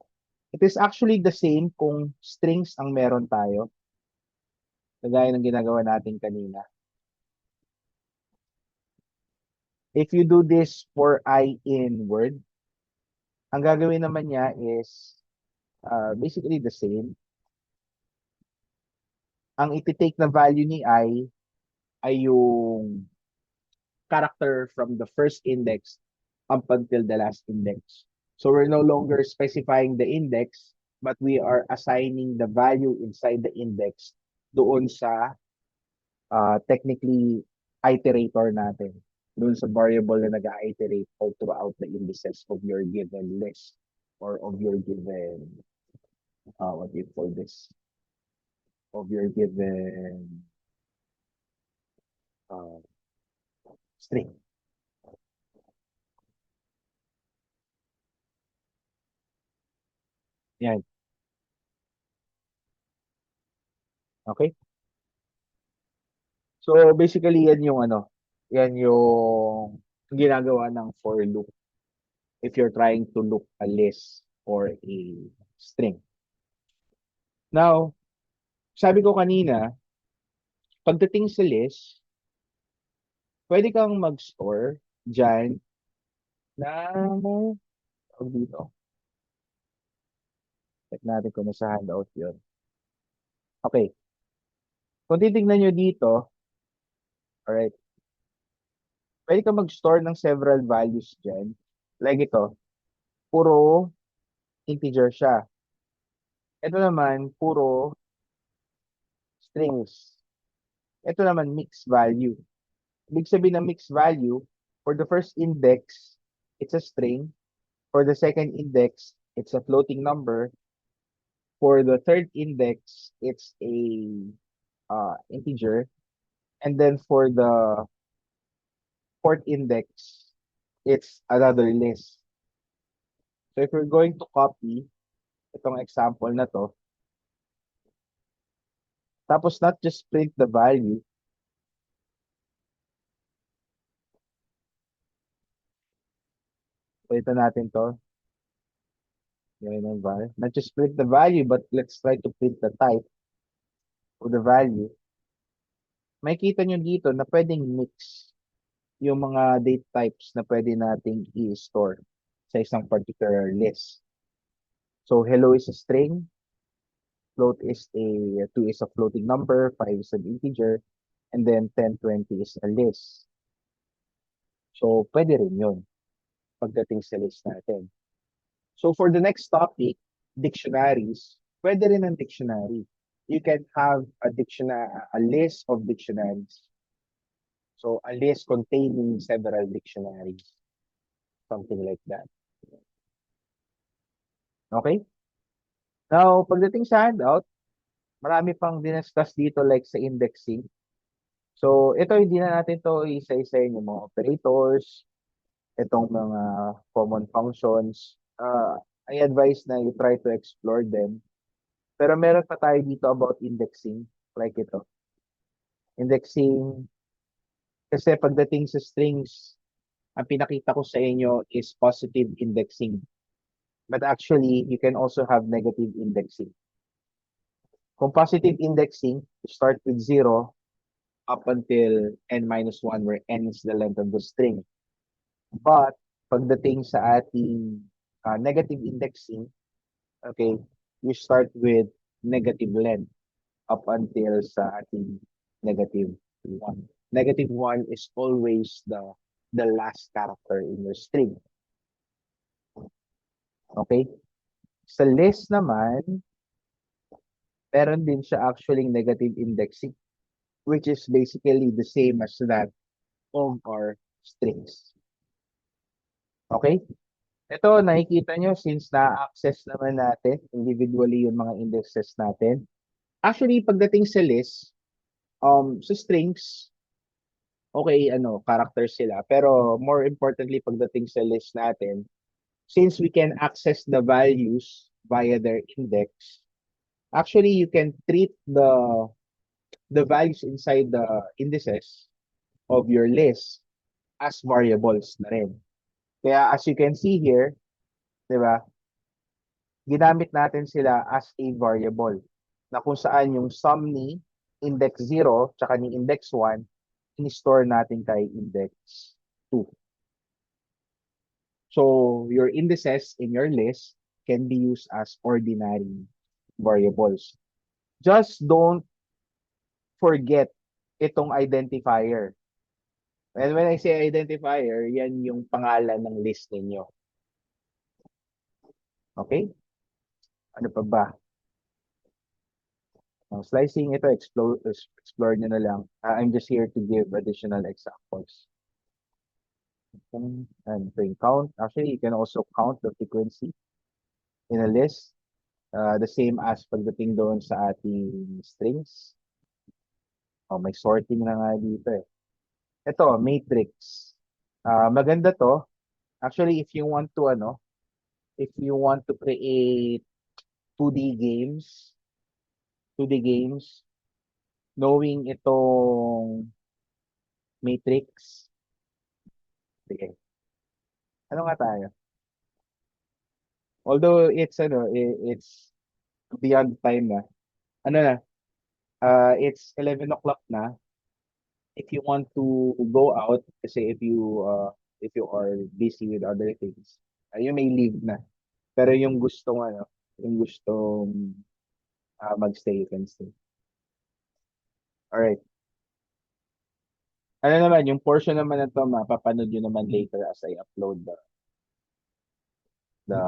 It is actually the same kung strings ang meron tayo. Kagaya ng ginagawa natin kanina. If you do this for I in Word, ang gagawin naman niya is basically the same. Ang iti-take na value ni I ay yung character from the first index up until the last index. So we're no longer specifying the index, but we are assigning the value inside the index doon sa technically iterator natin, doon sa variable na nag-iterate all throughout the indices of your given list or of your given, what do you call this? Of your given string. Yan. Okay? So basically yan yung yan yung ginagawa ng for loop if you're trying to loop a list or a string. Now, sabi ko kanina, pagdating sa list, pwede kang mag-store dyan ng dito. Check natin kung nasa handout yun. Okay. Kung titignan nyo dito, alright, pwede kang mag-store ng several values dyan. Like ito, puro integer siya. Ito naman, puro strings. Ito naman, mixed value. Ibig sabihin ng mixed value, for the first index, it's a string. For the second index, it's a floating number. For the third index, it's a integer. And then for the fourth index, it's another list. So if we're going to copy itong example na to, tapos not just print the value, palitan natin to. Yan ang value. Not just print the value, but let's try to print the type of the value. Makikita nyo dito na pwedeng mix yung mga date types na pwede nating i-store sa isang particular list. So hello is a string, float is a 2 is a floating number, 5 is an integer, and then 10, 20 is a list. So pwede rin yun pagdating sa list natin. So for the next topic, dictionaries, pwede rin ang dictionary. You can have a list of dictionaries. So a list containing several dictionaries, something like that. Okay? Now, pagdating sa handout, marami pang dinascuss dito like sa indexing. So, ito hindi na natin to isa-isa yung mga operators, itong mga common functions. I advise na you try to explore them. Pero meron pa tayo dito about indexing, like ito. Indexing, kasi pagdating sa strings, ang pinakita ko sa inyo is positive indexing. But actually, you can also have negative indexing. Kung positive indexing, you start with 0 up until n-1, where n is the length of the string. But, pagdating sa ating negative indexing, okay, you start with negative length up until sa ating negative 1. Negative 1 is always the last character in your string. Okay? Sa list naman, meron din siya actually negative indexing, which is basically the same as that of our strings. Okay? Ito, nakikita nyo, since na-access naman natin individually yung mga indexes natin. Actually, pagdating sa list, sa strings, okay, characters sila. Pero more importantly, pagdating sa list natin, since we can access the values via their index, actually, you can treat the values inside the indices of your list as variables na rin. Kaya as you can see here, di ba, ginamit natin sila as a variable na kung saan yung sum ni index 0 tsaka ni index 1, in-store natin kay index 2. So, your indices in your list can be used as ordinary variables. Just don't forget itong identifier. And when I say identifier, yan yung pangalan ng list ninyo. Okay? Ano pa ba? Slicing ito, explore nyo na lang. I'm just here to give additional examples. And ito yung count. Actually, you can also count the frequency in a list. The same as pagdating doon sa ating strings. May sorting na nga dito eh. Ito, matrix. Maganda to. Actually, if you want to create 2D games, knowing itong matrix. Sige. Ano nga tayo? Although it's beyond time na. It's 11 o'clock na. If you want to go out, kasi if you are busy with other things, you may leave na. Pero yung gustong magstay, you can stay. Alright. Ano naman, yung portion naman na to, mapapanood nyo naman later as I upload the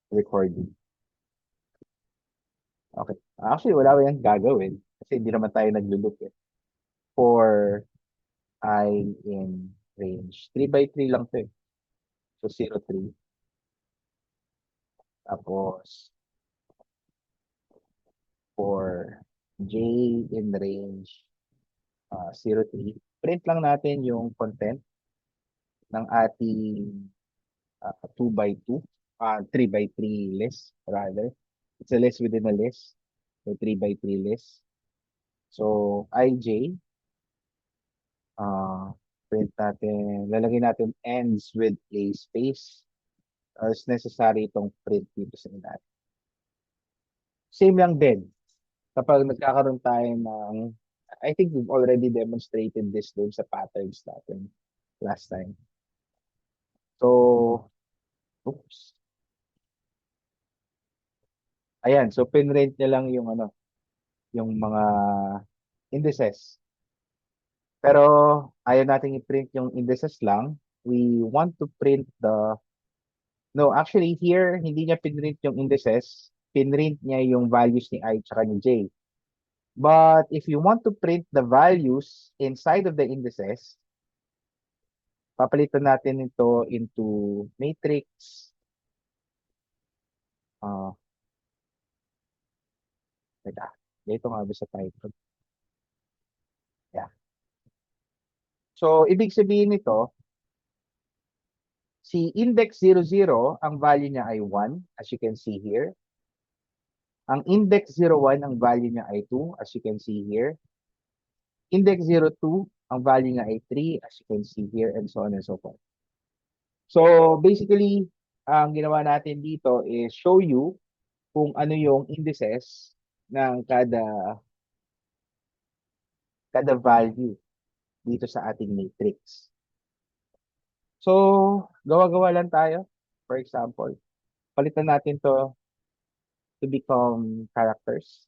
recording. Okay. Actually, wala ba yung gagawin? Kasi hindi naman tayo nagluloop eh. For I in range. 3x3 lang to eh. So, 0, 3. Tapos, 4, J in range 03. Print lang natin yung content ng ating 2 by 2, 3 by 3 list rather. It's a list within a list. So 3 by 3 list. So IJ, print natin, lalagay natin ends with a space. As necessary itong print dito sa ilalim. Same lang din. Kapag nagkakaroon tayo ng, I think we've already demonstrated this doon sa patterns natin last time. So, oops. Ayan, so pinrent niya lang yung ano, yung mga indices. Pero ayaw nating i-print yung indices lang. We want to print the, no, actually here, hindi niya pinrint yung indices. Pinrint niya yung values ni I tsaka ni J. But if you want to print the values inside of the indices, papalitan natin ito into matrix. Teka, dito nga ba sa title? Yeah. So, ibig sabihin nito, si index 00, ang value niya ay 1, as you can see here. Ang index 01, ang value niya ay 2, as you can see here. Index 02, ang value niya ay 3, as you can see here, and so on and so forth. So, basically, ang ginawa natin dito is show you kung ano yung indices ng kada value dito sa ating matrix. So, gawa-gawa lang tayo. For example, palitan natin to become characters.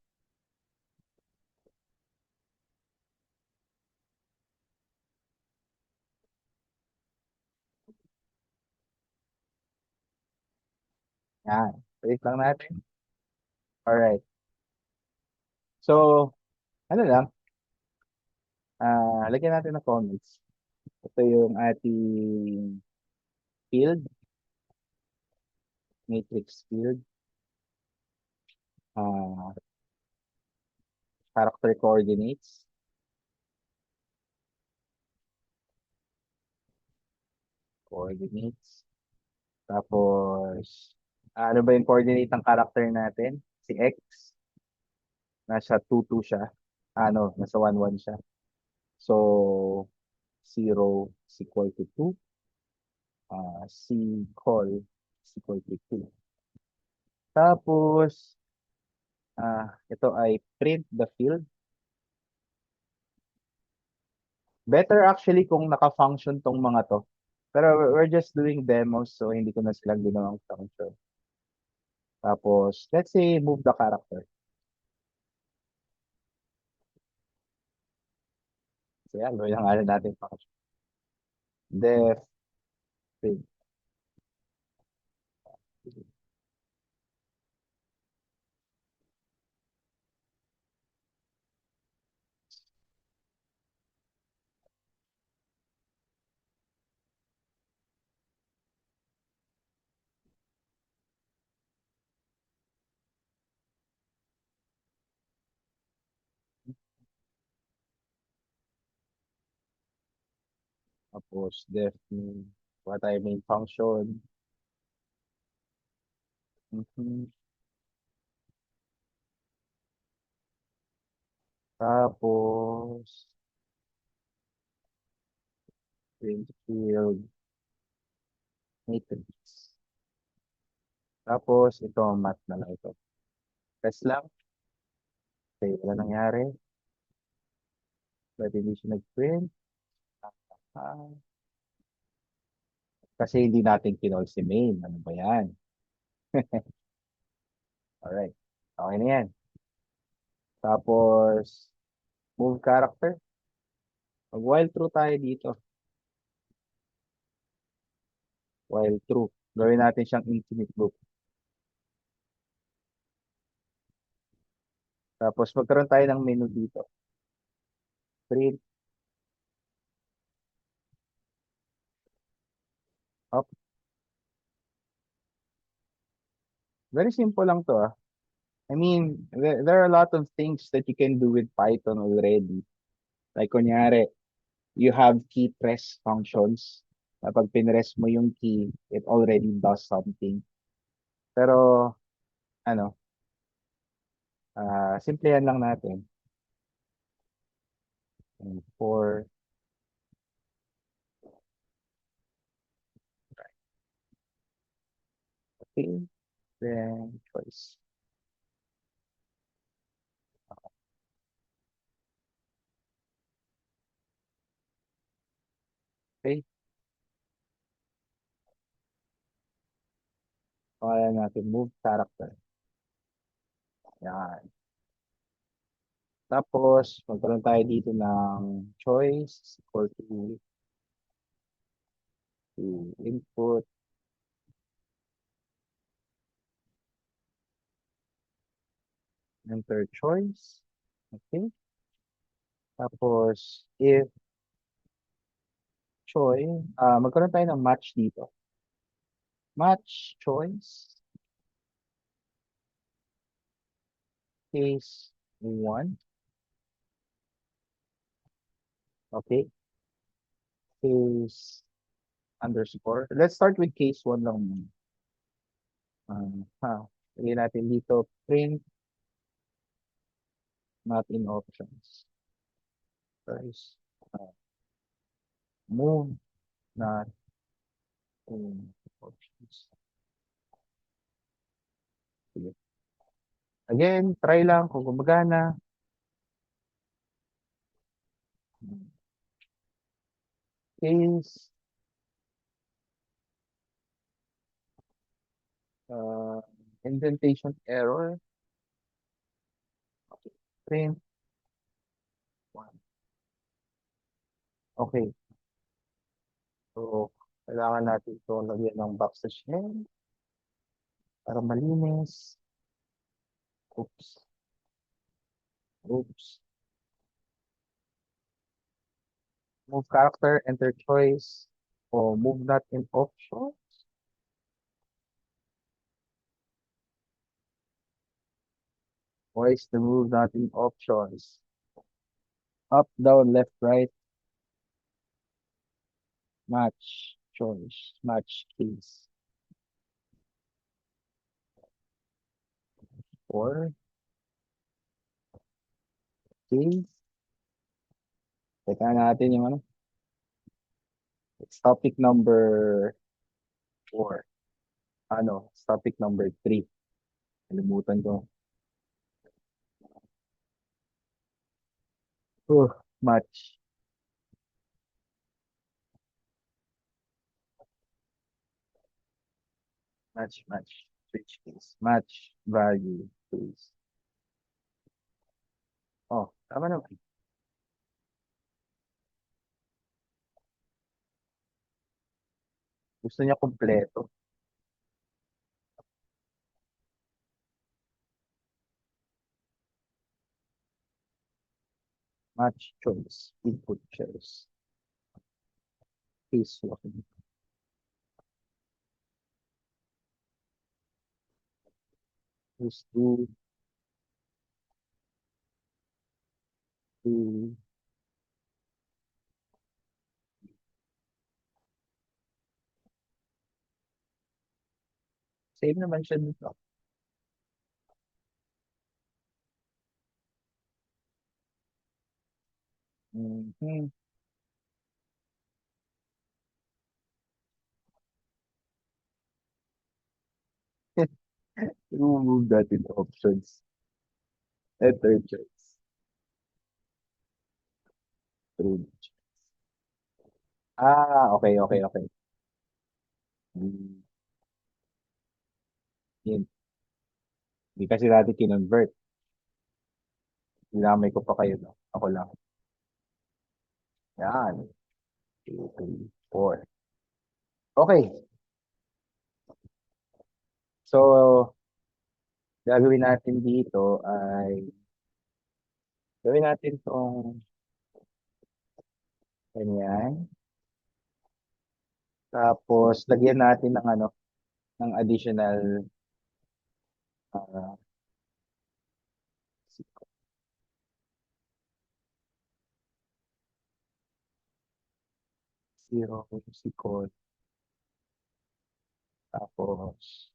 Yan. Palit lang natin. Alright. So, ano lang, lagyan natin ng comments. Ito yung ating field, matrix field, uh, character coordinates, tapos, ano ba yung coordinate ng character natin? Si X, nasa 2, 2 siya. Nasa 1, 1 siya. So, 0 is equal to 2. C call is equal to 2. Tapos, ito ay print the field. Better actually kung naka-function tong mga to. Pero we're just doing demos, so hindi ko na silang ginawang function. Tapos, let's say, move the character. So yan, gawin lang nga natin function. Def print. Tapos, def what I main function. Tapos, print field matrix. Tapos, ito, math na lang ito. Test lang. Okay, wala nangyari. Pwede hindi siya nag-print. Ah, kasi hindi natin kinol si main. Ano ba yan? Alright. Okay na yan. Tapos, move character. Mag while true tayo dito. While true. Gawin natin siyang infinite loop. Tapos, magkaroon tayo ng menu dito. Print. Up. Very simple lang to. I mean, there are a lot of things that you can do with Python already. Like, kunyari, you have key press functions. Kapag pinress mo yung key, it already does something. Pero, ano, simplihan lang natin. And for, okay, then choice. Okay, kaya natin move character. Yan. Tapos, magkaroon tayo dito ng choice equal to input. Enter choice. Okay. Tapos, if choice, magkaroon tayo ng match dito. Match choice. Case 1. Okay. Case underscore. Let's start with case 1 lang muna. Lagyan natin dito, print not in options. Choice. Move not in options. Sige. Again, try lang kung gumagana. Case indentation error. Okay. Print 1. Okay. So, kailangan natin ito lagyan ng backslash n para malinis. Oops. Oops. Move character, enter choice, o move not in options. Why is the move not in options? Up, down, left, right. Match choice, match case. Or case. Teka natin yung ano. It's topic number 4. Ano, it's topic number 3. Kalimutan ko. Match. Match. Switch case. Match value case. Oh, tama naman. Gusto niya kompleto. Match choice. Input choice. Case 1. Is to save naman siya dito. Mhm. Remove that in options. Enter choice. Remove choice. Okay. Hmm, Yun. Hindi kasi natin kinonvert. Ginamay ko pa kayo, no? Ako lang. Yan. 2, 3, 4. Okay. So, gagawin natin dito ay gawin natin tong ganyan. Tapos, lagyan natin ng ano, ng additional 0, si call. Tapos,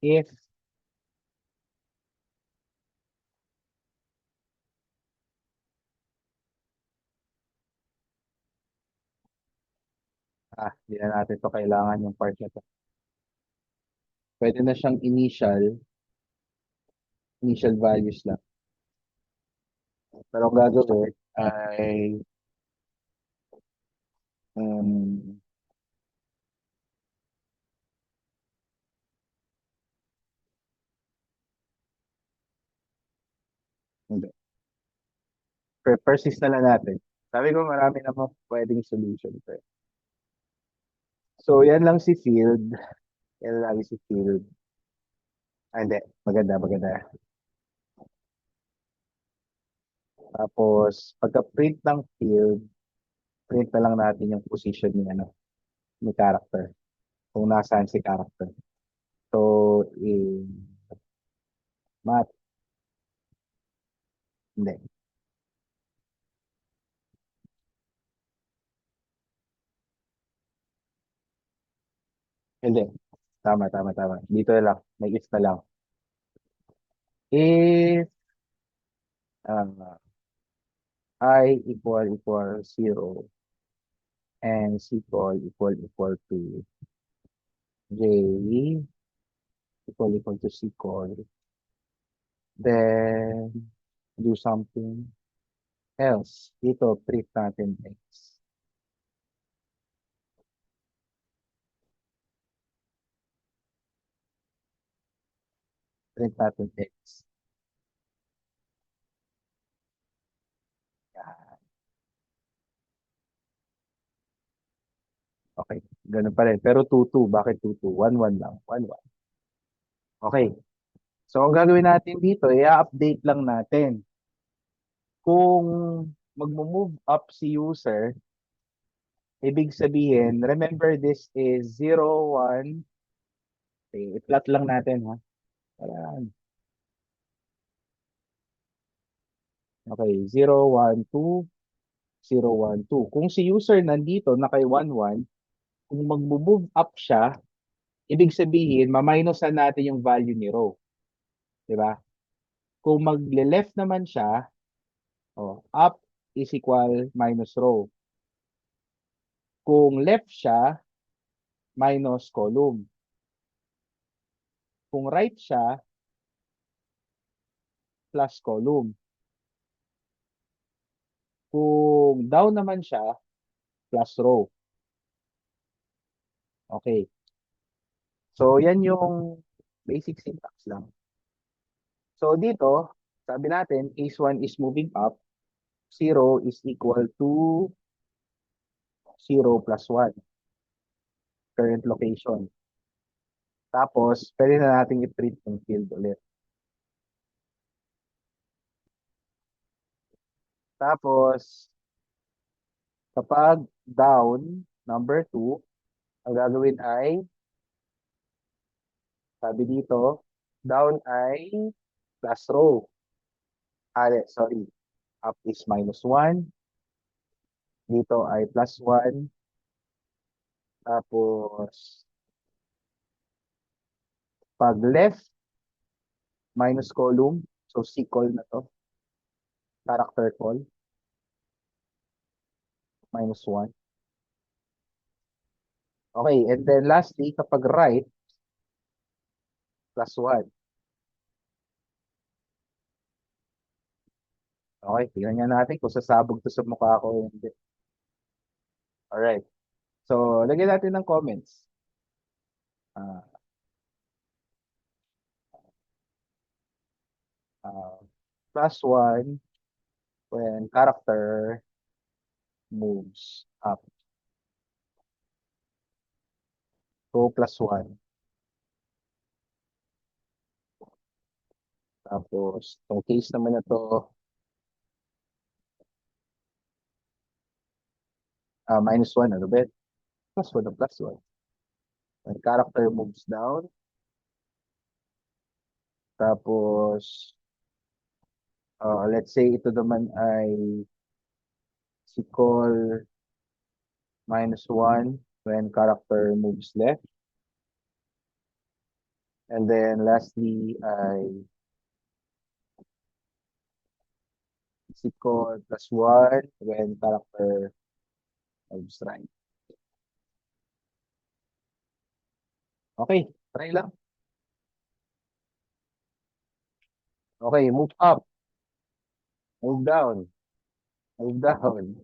if hindi na natin to kailangan yung part na to. Pwede na siyang initial values lang. Pero ang gagawin ay um, hindi. Persist na lang natin. Sabi ko marami namang pwedeng solution. So, yan lang si field. Yan lang si field. Hindi. Maganda, maganda. Tapos, pagka-print ng field, print na lang natin yung position ni character. Kung nasaan si character. So, in math, hindi. Hindi. Tama, tama, tama. Dito na lang. May if na lang. If I equal 0 and C equal to J equal to C then do something else. Dito, print natin X. Print natin X. Yan. Okay, ganun pa rin. Pero 2-2. Bakit 2-2? 1-1 lang. 1-1. Okay. So, ang gagawin natin dito, i-update lang natin. Kung mag-move up si user, ibig sabihin, remember this is 0, 1. Okay, i-plot lang natin ha. Ayan. Okay, 0, 1, 2, 0, 1, 2. Kung si user nandito na kay 1, 1, kung mag-move up siya, ibig sabihin, ma-minusan natin yung value ni row. Diba? Kung magle-left naman siya, up is equal minus row. Kung left siya, minus column. Kung right siya, plus column. Kung down naman siya, plus row. Okay. So, yan yung basic syntax lang. So, dito, sabi natin, case 1 is moving up, 0 is equal to 0 plus 1. Current location. Tapos, pwede na natin i-print yung field ulit. Tapos, kapag down, number 2, ang gagawin ay, sabi dito, down ay plus row. Sorry, up is minus 1. Dito ay plus 1. Tapos, pag left, minus column. So, C call na to. Character call. Minus 1. Okay, and then lastly, kapag right, plus 1. Okay, tingnan nga natin kung sasabog to sa mukha ko o hindi. Alright. So, lagyan natin ng comments. Plus 1 when character moves up. So, plus 1. Tapos, itong case naman na to, minus 1, ano ba? Plus 1 na plus 1. When character moves down. Tapos, let's say ito naman ay si call -1 when character moves left. And then lastly ay second +1 when character moves right. Okay, try lang. Okay, move up, move down, move down,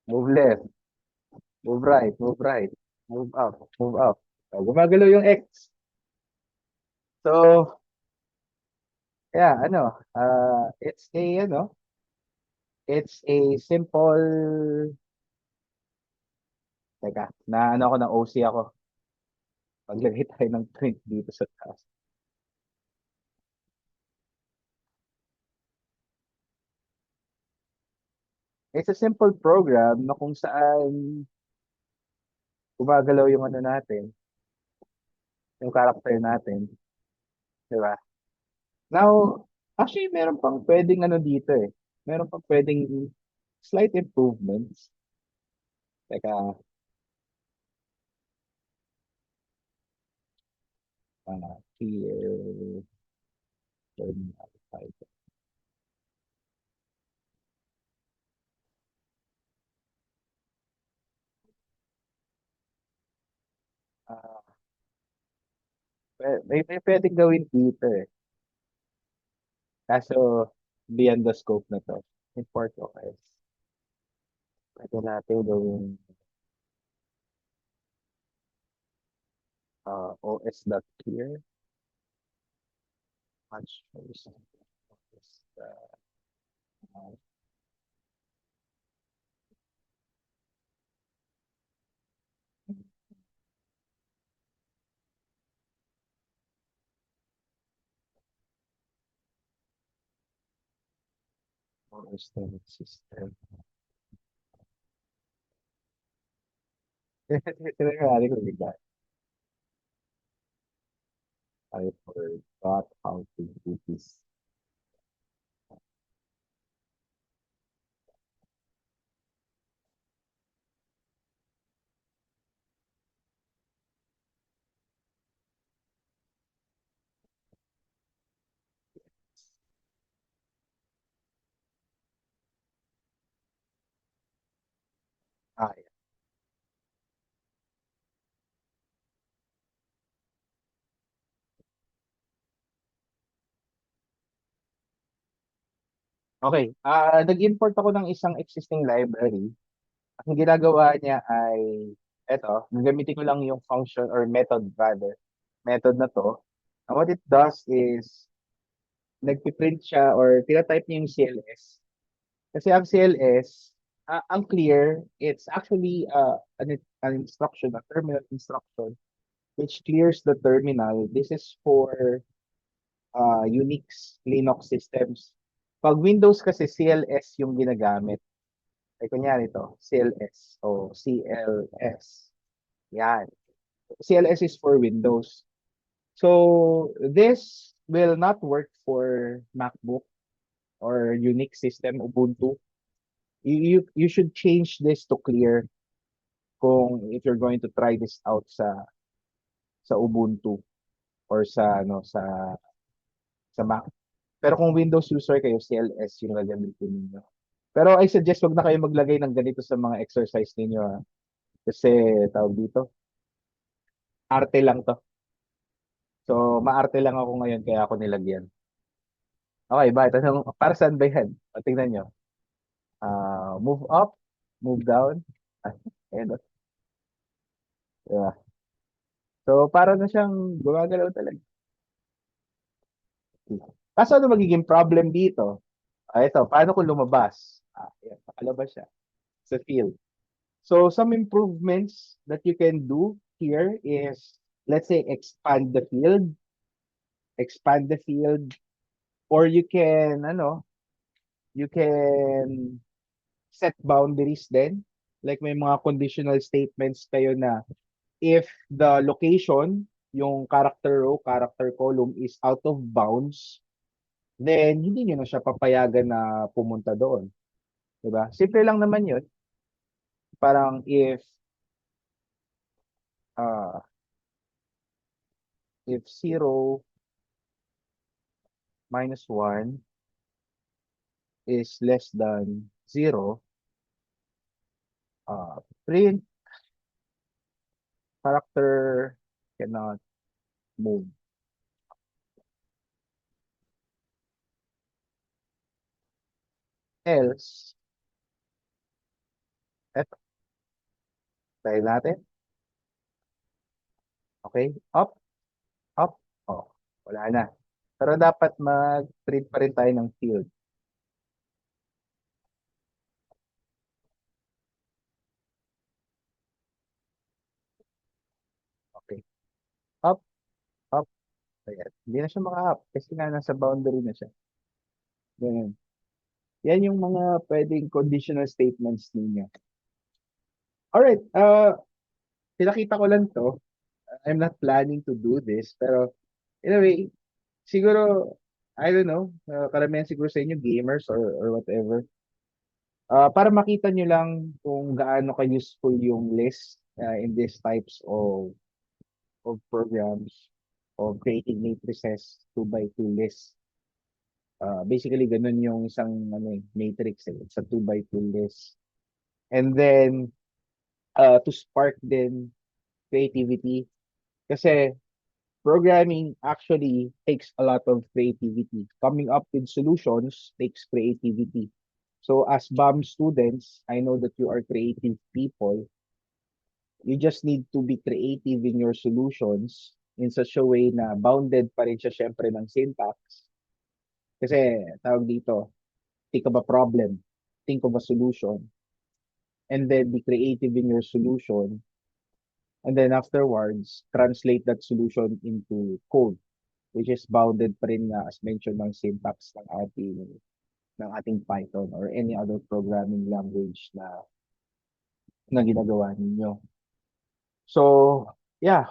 move left, move right, move up, move up. So, gumagalaw yung X. So, yeah, it's a simple, teka, na ano ako ng OC ako. Maglagay tayo ng print dito sa taas. It's a simple program na kung saan gumagalaw yung ano natin, yung character natin, di ba? Now, actually, meron pang pwedeng ano dito eh. Meron pang pwedeng slight improvements. Teka, here, terminal type. Ah, may pwedeng gawin dito eh. Kaso, beyond the scope na to. Import OS. Pwede natin gawin os.clear. Match first. Uh, OS system. Tinangyari ko bigla. I forgot how to do this. Ah, yeah. Okay. Nag-import ako ng isang existing library. Ang ginagawa niya ay, eto, gagamitin ko lang yung function or method rather. Method na to. And what it does is, nagpiprint siya or tinatype niya yung CLS. Kasi ang CLS, ang clear, it's actually an instruction, a terminal instruction, which clears the terminal. This is for Unix, Linux systems. Pag Windows kasi CLS yung ginagamit. Ay kunyari ito, CLS o CLS. Yan. CLS is for Windows. So this will not work for MacBook or Unix system, Ubuntu. You should change this to clear kung if you're going to try this out sa Ubuntu or sa Mac. Pero kung Windows user kayo, CLS yung gagamitin niyo. Pero I suggest wag na kayo maglagay ng ganito sa mga exercise ninyo. Kasi tawag dito, arte lang to. So, maarte lang ako ngayon kaya ako nilagyan. Okay, ba? Para saan ba yan? O, tingnan nyo. Move up, move down. Ayan, diba? So, para na siyang gumagalaw talaga. Kaso ano magiging problem dito? Ito, paano kung lumabas? Ayan, nakalabas siya sa field. So, some improvements that you can do here is, let's say, expand the field, or you can set boundaries then. Like may mga conditional statements kayo na if the location, yung character row, character column is out of bounds, then hindi nyo na siya papayagan na pumunta doon. Diba? Simple lang naman yun. parang uh, if 0 minus 1 is less than 0, print character cannot move. Else, eto, try natin. Okay, up, up, oh, wala na. Pero dapat mag-print pa rin tayo ng field. Okay, up, up. Ayan. Hindi na siya maka-up kasi nga nasa boundary na siya. Ganyan. Yan yung mga pwedeng conditional statements ninyo. Alright, pinakita ko lang to. I'm not planning to do this, pero anyway, siguro, I don't know, karamihan siguro sa inyo gamers or whatever. Para makita nyo lang kung gaano ka-useful yung list in these types of programs of creating matrices 2x2 lists. Basically, ganun yung isang matrix. It's a 2x2 list. And then, to spark din creativity. Kasi programming actually takes a lot of creativity. Coming up with solutions takes creativity. So as BAM students, I know that you are creative people. You just need to be creative in your solutions in such a way na bounded pa rin siya syempre ng syntax. Kasi tawag dito, think of a problem, think of a solution, and then be creative in your solution. And then afterwards, translate that solution into code, which is bounded pa rin na as mentioned ng syntax ng ating Python or any other programming language na ginagawa ninyo. So, yeah,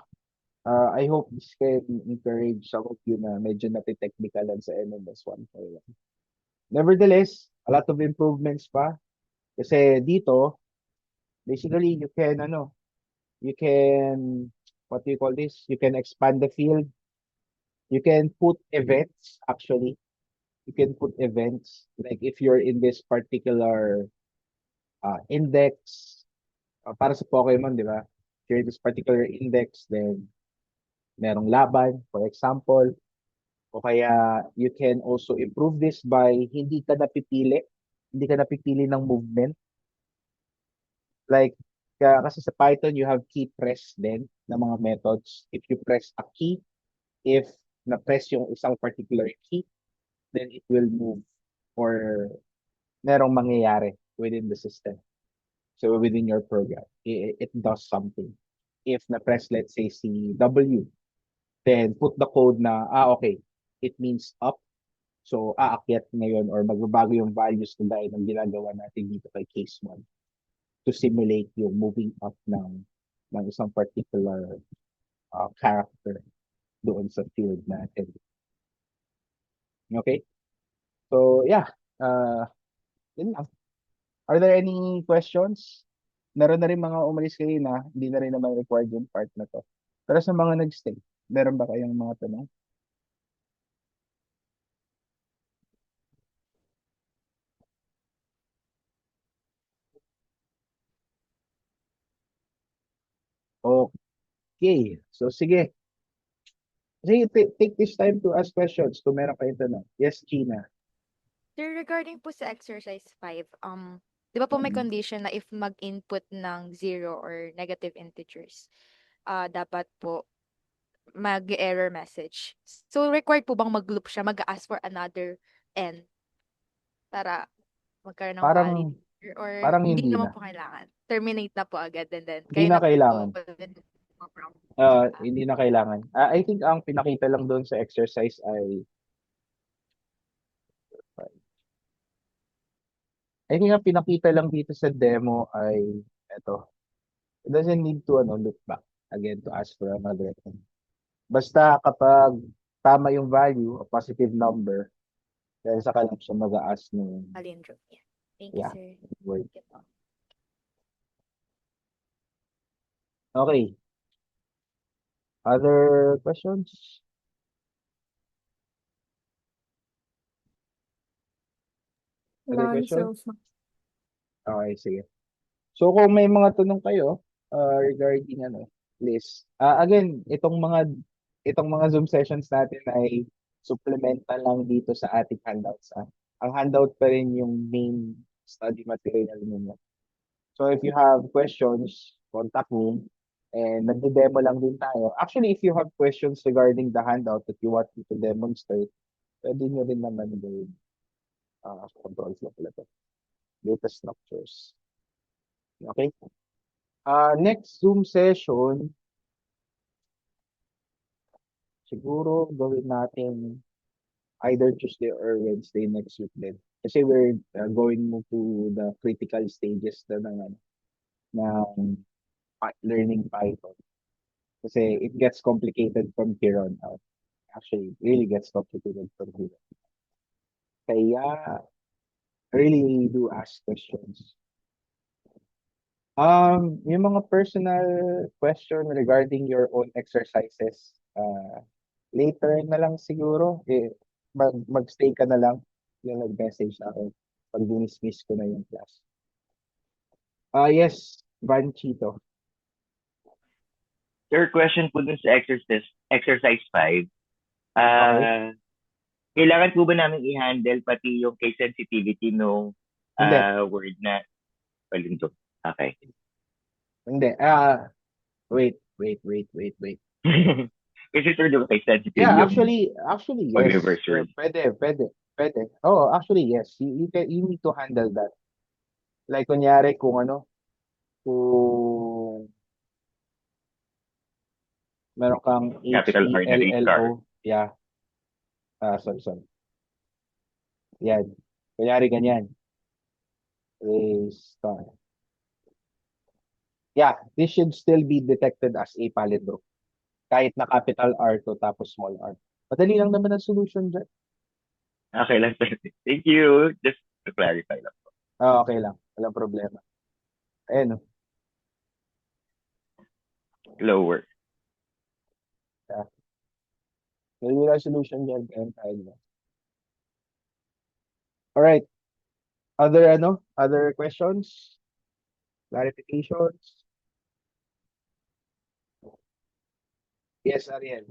I hope this can encourage some of you na medyo natitechnikalan sa MMS 141. Nevertheless, a lot of improvements pa. Kasi dito, basically, you can, what do you call this? You can expand the field. You can put events, actually. You can put events. Like if you're in this particular index, para sa Pokemon, di ba? If you're in this particular index, then merong laban, for example. O kaya you can also improve this by hindi ka napipili ng movement. Like, kasi sa Python, you have key press din na mga methods. If you press a key, if na-press yung isang particular key, then it will move or merong mangyayari within the system. So within your program, it does something. If na-press, let's say, si W, then put the code na, okay, it means up. So, aakyat ngayon or magbabago yung values na dahil ng ginagawa natin dito kay case 1 to simulate yung moving up ng isang particular character doon sa field natin. Okay? So, yeah. Yun lang. Are there any questions? Meron na rin mga umalis kayo na hindi na rin naman required yung part na to. Pero sa mga nagstay, meron ba kayong mga tanong? Okay. So, sige. Sige, take this time to ask questions kung meron kayong tanong. Yes, Gina. Sir, regarding po sa exercise 5, di ba po may Mhm. condition na if mag-input ng 0 or negative integers, dapat po mag-error message. So, required po bang mag-loop siya, mag-ask for another n para magkaroon ng Parang, valid? Or parang hindi hindi naman na. po kailangan? Terminate na po agad and then Hindi kayo na na po kailangan. mag-prompt. Hindi na kailangan. I think ang pinakita lang doon sa exercise ay ang pinakita lang dito sa demo ay eto. It doesn't need to loop back again to ask for another thing. Basta kapag tama yung value, a positive number, then saka lang siya mag-a-ask ng Palindrome. Yeah. Thank you, yeah, sir. word. Thank you po. Okay. Other questions? Other None so questions? far. Okay, sige. So kung may mga tanong kayo regarding list. Again, itong mga Zoom sessions natin ay supplemental lang dito sa ating handouts. Ang handout pa rin yung main study material ninyo. So if you have questions, contact me. And nagde-demo lang din tayo. Actually, if you have questions regarding the handout that you want me to demonstrate, pwede nyo rin naman gawin. Control flow pala to. Data structures. Okay? Next Zoom session, siguro gawin natin either Tuesday or Wednesday next week din. Kasi we're going to the critical stages ng learning Python. Kasi it gets complicated from here on out. Actually, it really gets complicated from here. Kaya, really do ask questions. Yung mga personal question regarding your own exercises, later na lang siguro, magstay ka na lang yung nag-message sa akin pag dinismiss ko na yung class. Yes, Van Chito. Sir, question po dun sa exercise 5. Okay. Kailangan po ba namin i-handle pati yung case sensitivity nung Hindi. word na palindot? Okay. Hindi. Wait. Kasi sir, di ba case sensitive Yeah, yung actually, yes. pag-reverse word? Pwede. Oh, actually, yes. You need to handle that. Like, kunyari, kung meron kang Capital R na race car. HELLO. Yeah. Sorry. Yan. Kunyari, ganyan. Race car. Yeah, this should still be detected as a palindrome. Kahit na capital R to tapos small r. Madali lang naman ang solution dyan. Okay lang, sir. Thank you. Just to clarify lang. Okay lang. Walang problema. Ayun. Lower. Madali lang solution dyan. Ayun tayo dyan. Alright. Other questions? Clarifications? Yes, Ariel.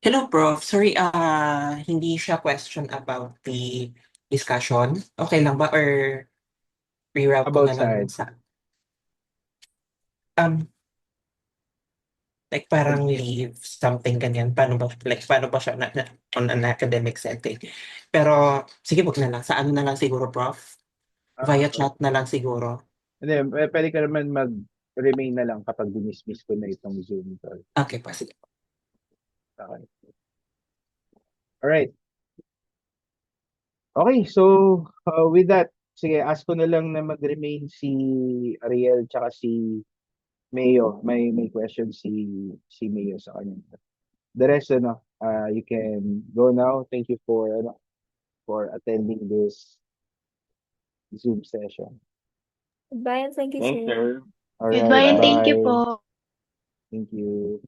Hello, Prof. Sorry, hindi siya question about the discussion. Okay lang ba? Or reroute ko About na lang saan? sa... like parang leave, something ganyan. Paano ba siya on an academic setting? Pero, sige, wag na lang. Sa ano na lang siguro, Prof? Via chat na lang siguro. Hindi, pwede ka naman mag-remain na lang kapag dinismiss ko na itong Zoom call. Okay pa, sige. Okay. Alright. Okay, so with that, sige, ask ko na lang na mag-remain si Ariel tsaka si Mayo. May question si Mayo sa kanya. The rest, you can go now. Thank you for attending this Zoom session. Goodbye and thank you, Thanks, sir. sir. Alright, Goodbye and thank you bye. po. Thank you.